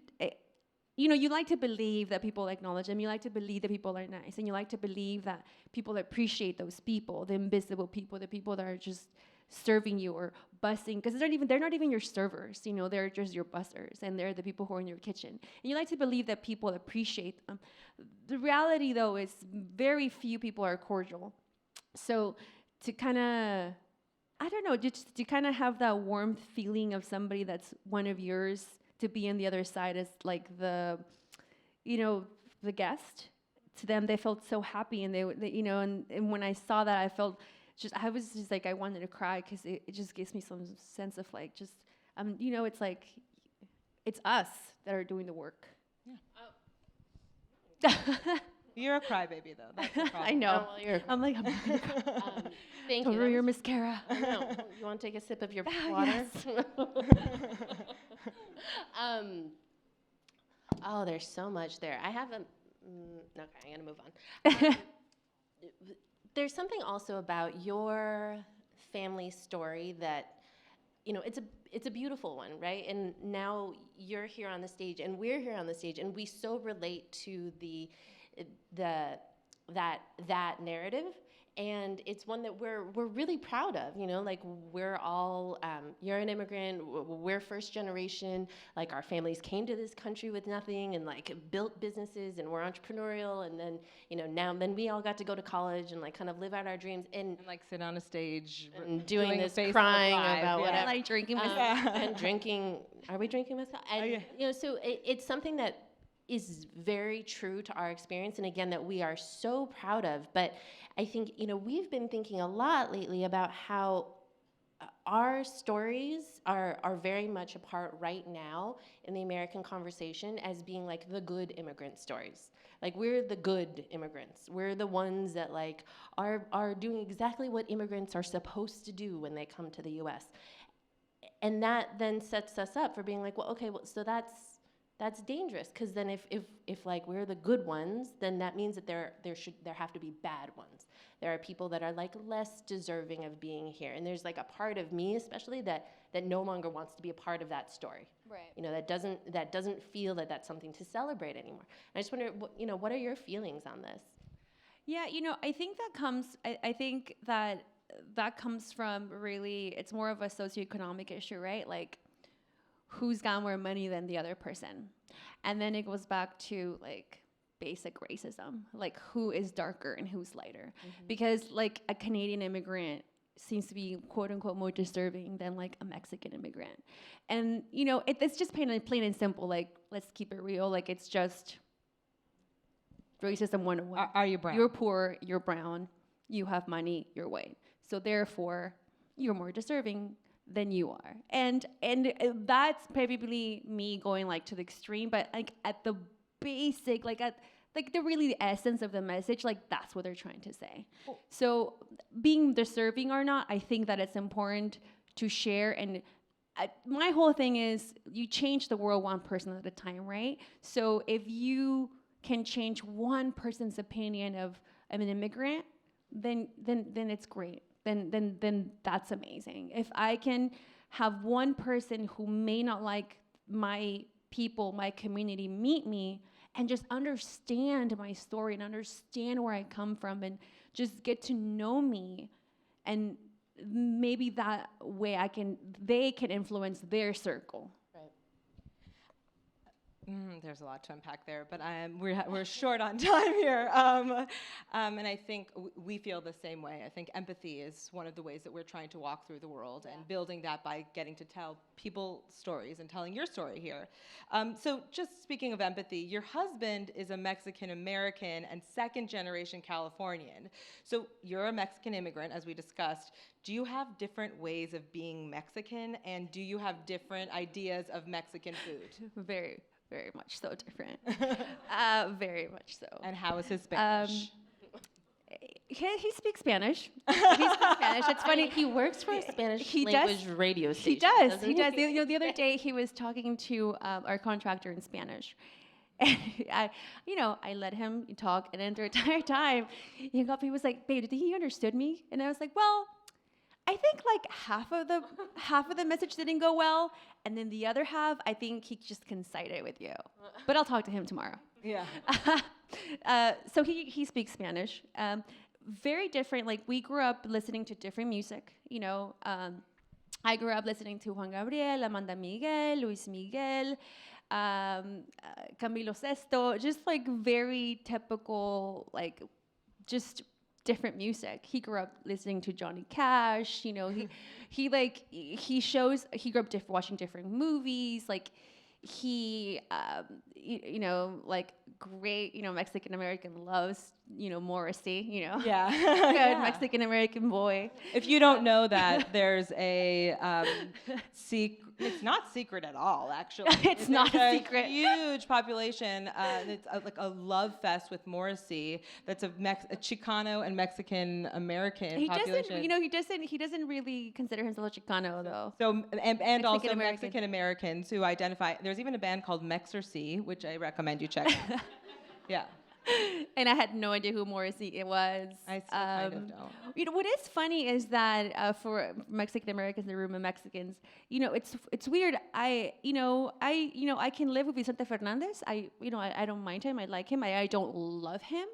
You know, you like to believe that people acknowledge them. You like to believe that people are nice, and you like to believe that people appreciate those people, the invisible people, the people that are just serving you or bussing, because they're not even your servers. You know, they're just your bussers, and they're the people who are in your kitchen. And you like to believe that people appreciate them. The reality, though, is very few people are cordial. So to kind of, I don't know, just to kind of have that warm feeling of somebody that's one of yours, to be on the other side as like the guest. To them, they felt so happy, and they you know, and when I saw that, I was just like, I wanted to cry, because it just gives me some sense of like, just, you know, it's like, it's us that are doing the work. Yeah. You're a crybaby, though. That's the problem. I know. Oh, well, I'm like, I'm not gonna cry. Thank Don't you. ruin your mascara. No. You want to take a sip of your water? Oh, there's so much there. I haven't. Okay, I'm gonna move on. There's something also about your family story that, you know, it's a beautiful one, right? And now you're here on the stage, and we're here on the stage, and we so relate to that narrative. And it's one that we're really proud of, you know, like we're all, you're an immigrant, we're first generation, like our families came to this country with nothing and like built businesses, and we're entrepreneurial, and then, you know, then we all got to go to college and like kind of live out our dreams and like sit on a stage and doing this crying about whatever. Like drinking and drinking, are we drinking mezcal? And, you know, so it's something that is very true to our experience, and again, that we are so proud of. But I think, you know, we've been thinking a lot lately about how our stories are very much a part right now in the American conversation as being like the good immigrant stories. Like, we're the good immigrants. We're the ones that like are doing exactly what immigrants are supposed to do when they come to the US. And that then sets us up for being like, well, okay, well, so that's dangerous, because then if like we're the good ones, then that means that there have to be bad ones. There are people that are like less deserving of being here, and there's like a part of me especially that no longer wants to be a part of that story. Right. You know, that doesn't feel that that's something to celebrate anymore. And I just wonder, what are your feelings on this? Yeah, you know, I think that comes. I think that comes from really. It's more of a socioeconomic issue, right? Like, who's got more money than the other person? And then it goes back to like basic racism, like who is darker and who's lighter. Mm-hmm. Because like a Canadian immigrant seems to be quote unquote more deserving than like a Mexican immigrant. And you know, it's just plain and simple. Like, let's keep it real. Like, it's just racism 101. Are you brown? You're poor, you're brown, you have money, you're white. So therefore, you're more deserving than you are. And that's probably me going like to the extreme, but like at the basic, like at like the essence of the message, like that's what they're trying to say. Oh. So being deserving or not, I think that it's important to share. And my whole thing is, you change the world one person at a time, right? So if you can change one person's opinion of an immigrant, then it's great. Then that's amazing. If I can have one person who may not like my people, my community, meet me and just understand my story and understand where I come from and just get to know me and maybe that way they can influence their circle. There's a lot to unpack there, but we're short on time here. And I think we feel the same way. I think empathy is one of the ways that we're trying to walk through the world and building that by getting to tell people stories and telling your story here. So just speaking of empathy, your husband is a Mexican American and second generation Californian. So you're a Mexican immigrant, as we discussed. Do you have different ways of being Mexican, and do you have different ideas of Mexican food? Very much so different. Very much so. And how is his Spanish? He speaks Spanish. He speaks Spanish. It's funny. He works for a Spanish language radio station. He does. doesn't He does. The other day, he was talking to our contractor in Spanish. And I let him talk, and then the entire time, he was like, "Babe, do you think he understood me?" And I was like, "Well, I think like half of the message didn't go well, and then the other half, I think he just can cite it with you. But I'll talk to him tomorrow." Yeah. So he speaks Spanish. Very different. Like, we grew up listening to different music. I grew up listening to Juan Gabriel, Amanda Miguel, Luis Miguel, Camilo Sesto, just like very typical, like just different music. He grew up listening to Johnny Cash. He grew up watching different movies. Like, he like great Mexican American loves Morrissey. Yeah. Good Yeah. Mexican American boy. If you don't know that, there's a it's not secret at all, actually. It's not a There's secret. Huge population. It's like a love fest with Morrissey. That's a Chicano and Mexican American population. He doesn't really consider himself a Chicano though. So and also Mexican-American. Mexican Americans who identify. There's even a band called Mexercy, which I recommend you check out. Yeah. And I had no idea who Morrissey was. I still kind of don't. What is funny is that for Mexican Americans, the room of Mexicans, it's weird. I can live with Vicente Fernandez. I don't mind him. I like him. I don't love him,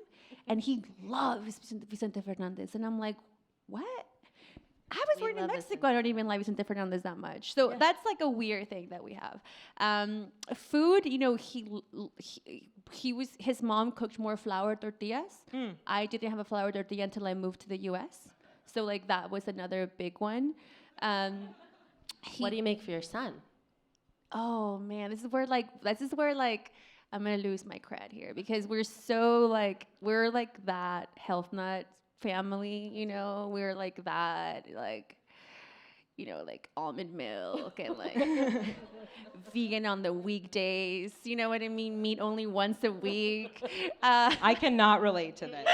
and he loves Vicente Fernandez, and I'm like, what? I was born in Mexico. I don't even like Vicente Fernandez that much. So that's like a weird thing that we have. Food, his mom cooked more flour tortillas. I didn't have a flour tortilla until I moved to the U.S. So like that was another big one. What do you make for your son? Oh man, this is where I'm gonna lose my cred here, because we're like that health nut family, we're like that, like almond milk and like vegan on the weekdays, you know what I mean? Meat only once a week. I cannot relate to this.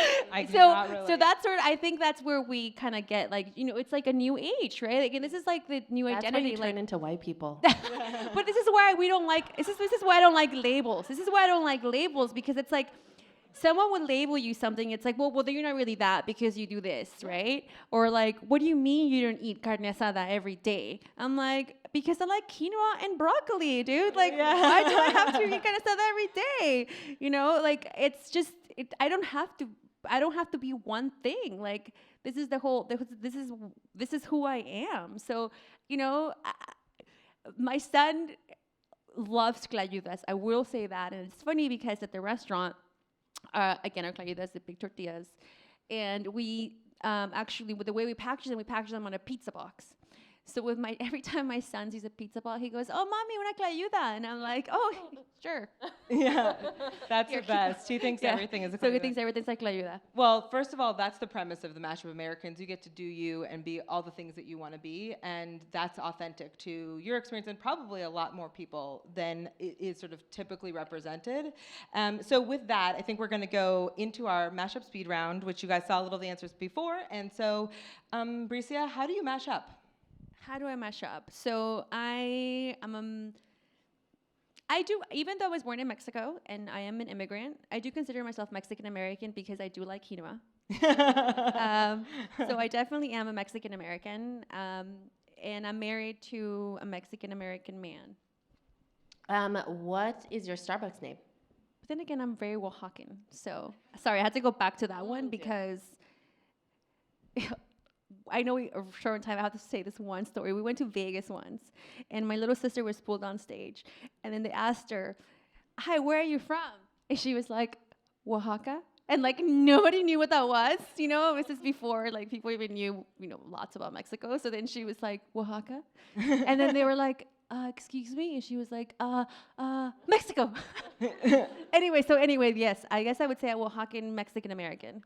So I think that's where we kind of get like, it's like a new age, right? Like, and this is like the new identity. That's when you turn into white people. But this is why we don't like. This is why I don't like labels. This is why I don't like labels, because it's like, someone would label you something. It's like, well, then you're not really that because you do this, right? Or like, what do you mean you don't eat carne asada every day? I'm like, because I like quinoa and broccoli, dude. Like, why do I have to eat carne asada every day? Like, it's just, I don't have to be one thing. Like, this is who I am. So, my son loves clayudas. I will say that. And it's funny because at the restaurant, again, our clayudas, the big tortillas, and we actually, with the way we package them on a pizza box. So every time my son sees a pizza box, he goes, "Oh, mommy, una clayuda," and I'm like, "Oh, sure." Yeah, that's the best. He thinks everything is a clayuda. So he thinks everything's like clayuda. Well, first of all, that's the premise of the Mashup Americans. You get to do you and be all the things that you want to be, and that's authentic to your experience and probably a lot more people than it is sort of typically represented. So with that, I think we're going to go into our Mashup speed round, which you guys saw a little of the answers before. And so, Bricia, how do you mash up? How do I mash up? So I do, even though I was born in Mexico and I am an immigrant, I do consider myself Mexican American because I do like quinoa. So I definitely am a Mexican American, and I'm married to a Mexican American man. What is your Starbucks name? But then again, I'm very Oaxacan. So sorry, I had to go back to that one because I know a short time, I have to say this one story. We went to Vegas once, and my little sister was pulled on stage. And then they asked her, hi, where are you from? And she was like, Oaxaca. And like nobody knew what that was, you know. It was just before like people even knew, you know, lots about Mexico. So then she was like, Oaxaca, and then they were like, excuse me, and she was like, Mexico. Anyway, yes, I guess I would say a Oaxacan Mexican American,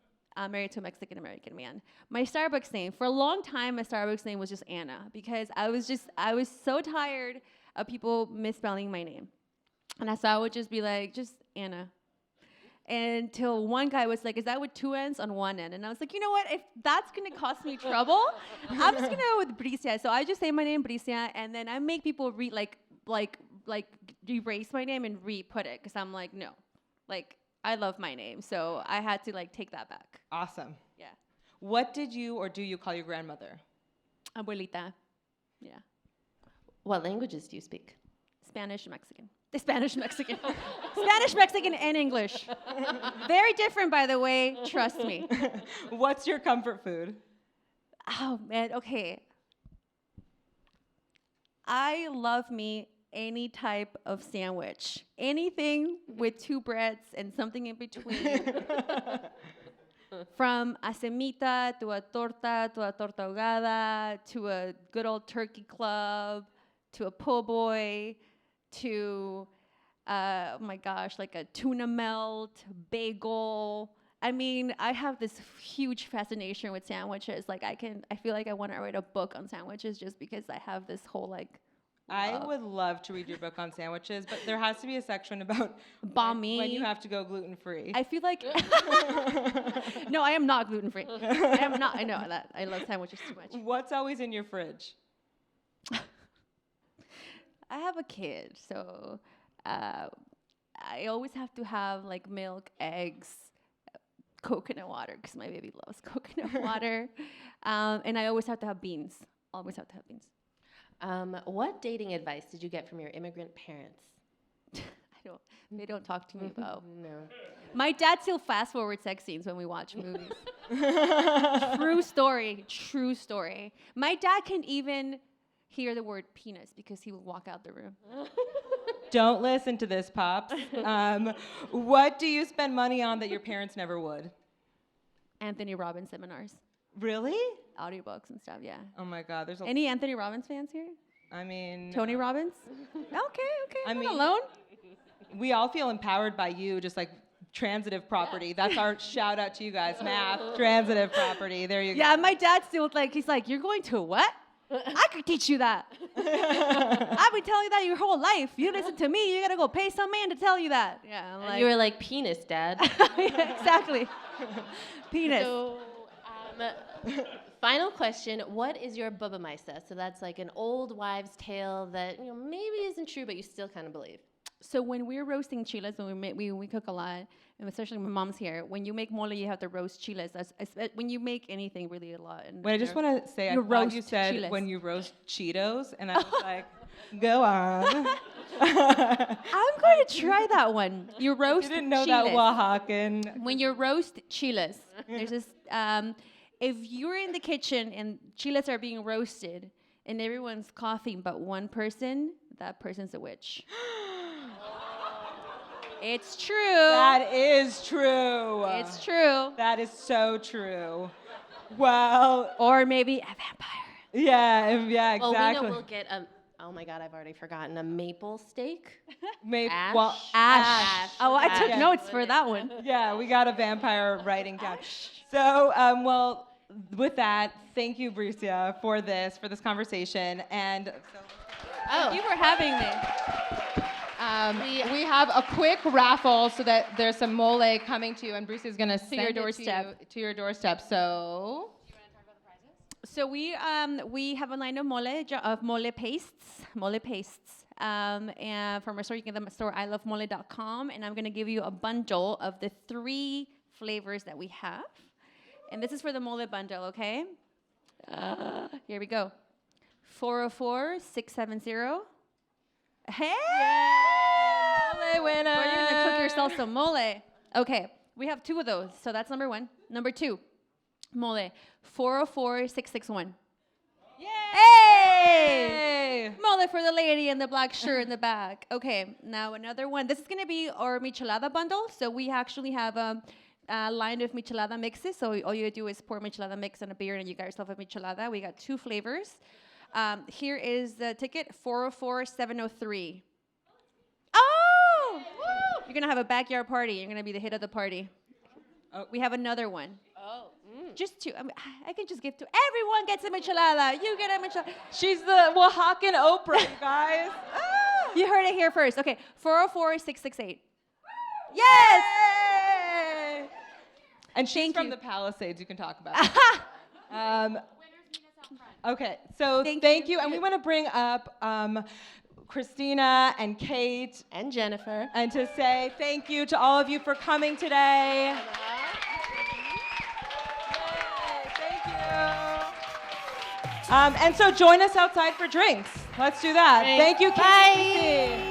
married to a Mexican American man. My Starbucks name, for a long time, my Starbucks name was just Anna because I was so tired of people misspelling my name, and so I would just be like, just Anna. Until one guy was like, is that with 2 N's on 1 N? And I was like, you know what? If that's going to cost me trouble, I'm just going to go with Bricia. So I just say my name, Bricia, and then I make people erase my name and re-put it because I'm like, no. Like, I love my name. So I had to, like, take that back. Awesome. Yeah. What did you or do you call your grandmother? Abuelita. Yeah. What languages do you speak? Spanish, Mexican. Spanish, Mexican. Spanish, Mexican, and English. Very different, by the way. Trust me. What's your comfort food? Oh, man. Okay. I love me any type of sandwich. Anything with 2 breads and something in between. From a semita to a torta ahogada to a good old turkey club to a po' boy to, oh my gosh, like a tuna melt, bagel. I mean, I have this huge fascination with sandwiches. Like I feel like I want to write a book on sandwiches just because I have this whole like I would love to read your book on sandwiches, but there has to be a section about when you have to go gluten-free. I feel like no, I am not gluten-free. I am not. I know that. I love sandwiches too much. What's always in your fridge? I have a kid, so I always have to have like milk, eggs, coconut water because my baby loves coconut water, and I always have to have beans. Always have to have beans. What dating advice did you get from your immigrant parents? They don't talk to me about. No. My dad still fast forward sex scenes when we watch movies. True story. My dad can even hear the word penis because he will walk out the room. Don't listen to this, Pops. What do you spend money on that your parents never would? Anthony Robbins seminars. Really? Audiobooks and stuff, yeah. Oh my God, there's any Anthony Robbins fans here? I mean, Tony Robbins? Okay, I mean, not alone. We all feel empowered by you, just like transitive property. Yeah. That's our shout out to you guys. Math, transitive property. There you go. Yeah, my dad's still like, he's like, you're going to what? I could teach you that. I've been telling you that your whole life. You listen to me, you gotta go pay some man to tell you that. Yeah, I'm like, you were like, penis, Dad. Yeah, exactly. Penis. So, final question, what is your Bubameister? So that's like an old wives' tale that maybe isn't true, but you still kind of believe. So when we're roasting chiles, when we cook a lot, and especially my mom's here, when you make mole, you have to roast chiles. When you make anything really a lot. I just want to say, I thought you said chiles. When you roast Cheetos, and I was like, go on. I'm going to try that one. You roast You didn't know chiles. That Oaxacan. When you roast chiles, there's this, if you're in the kitchen and chiles are being roasted and everyone's coughing but one person, that person's a witch. It's true. That is true. It's true. That is so true. Well, or maybe a vampire. Yeah, exactly. Well, we know we'll get oh my God, I've already forgotten, a maple steak? Ash. Well, ash. Oh, I took notes for that one. Yeah, we got a vampire writing down. So, well, with that, thank you, Bricia, for this conversation. And thank you for having me. We have a quick raffle so that there's some mole coming to you, and Bruce is going to send your it doorstep. to your doorstep. So, we have a line of mole pastes, and from our store you can get them at store ilovemole.com, and I'm going to give you a bundle of the 3 flavors that we have, and this is for the mole bundle, okay? Here we go. 404-670. Hey! Mole winner! Or you're gonna cook yourself some mole. Okay, we have 2 of those, so that's number 1. Number 2, Mole, 404-661. Hey! Mole for the lady in the black shirt in the back. Okay, now another one. This is going to be our michelada bundle. So we actually have a line of michelada mixes. So all you do is pour michelada mix in a beer and you got yourself a michelada. We got 2 flavors. Here is the ticket, 404-703. Oh! Woo! You're going to have a backyard party. You're going to be the hit of the party. Oh, we have another one. Oh. Just 2. I can just give 2. Everyone gets a michelada. You get a michelada. She's the Oaxacan Oprah, you guys. You heard it here first. Okay, 404-668. Yes! Yay! And she's from the Palisades. You can talk about it. Okay, so thank you. And we want to bring up Christina and Kate and Jennifer, and to say thank you to all of you for coming today. And so join us outside for drinks. Let's do that. Thank you, Kate. Bye.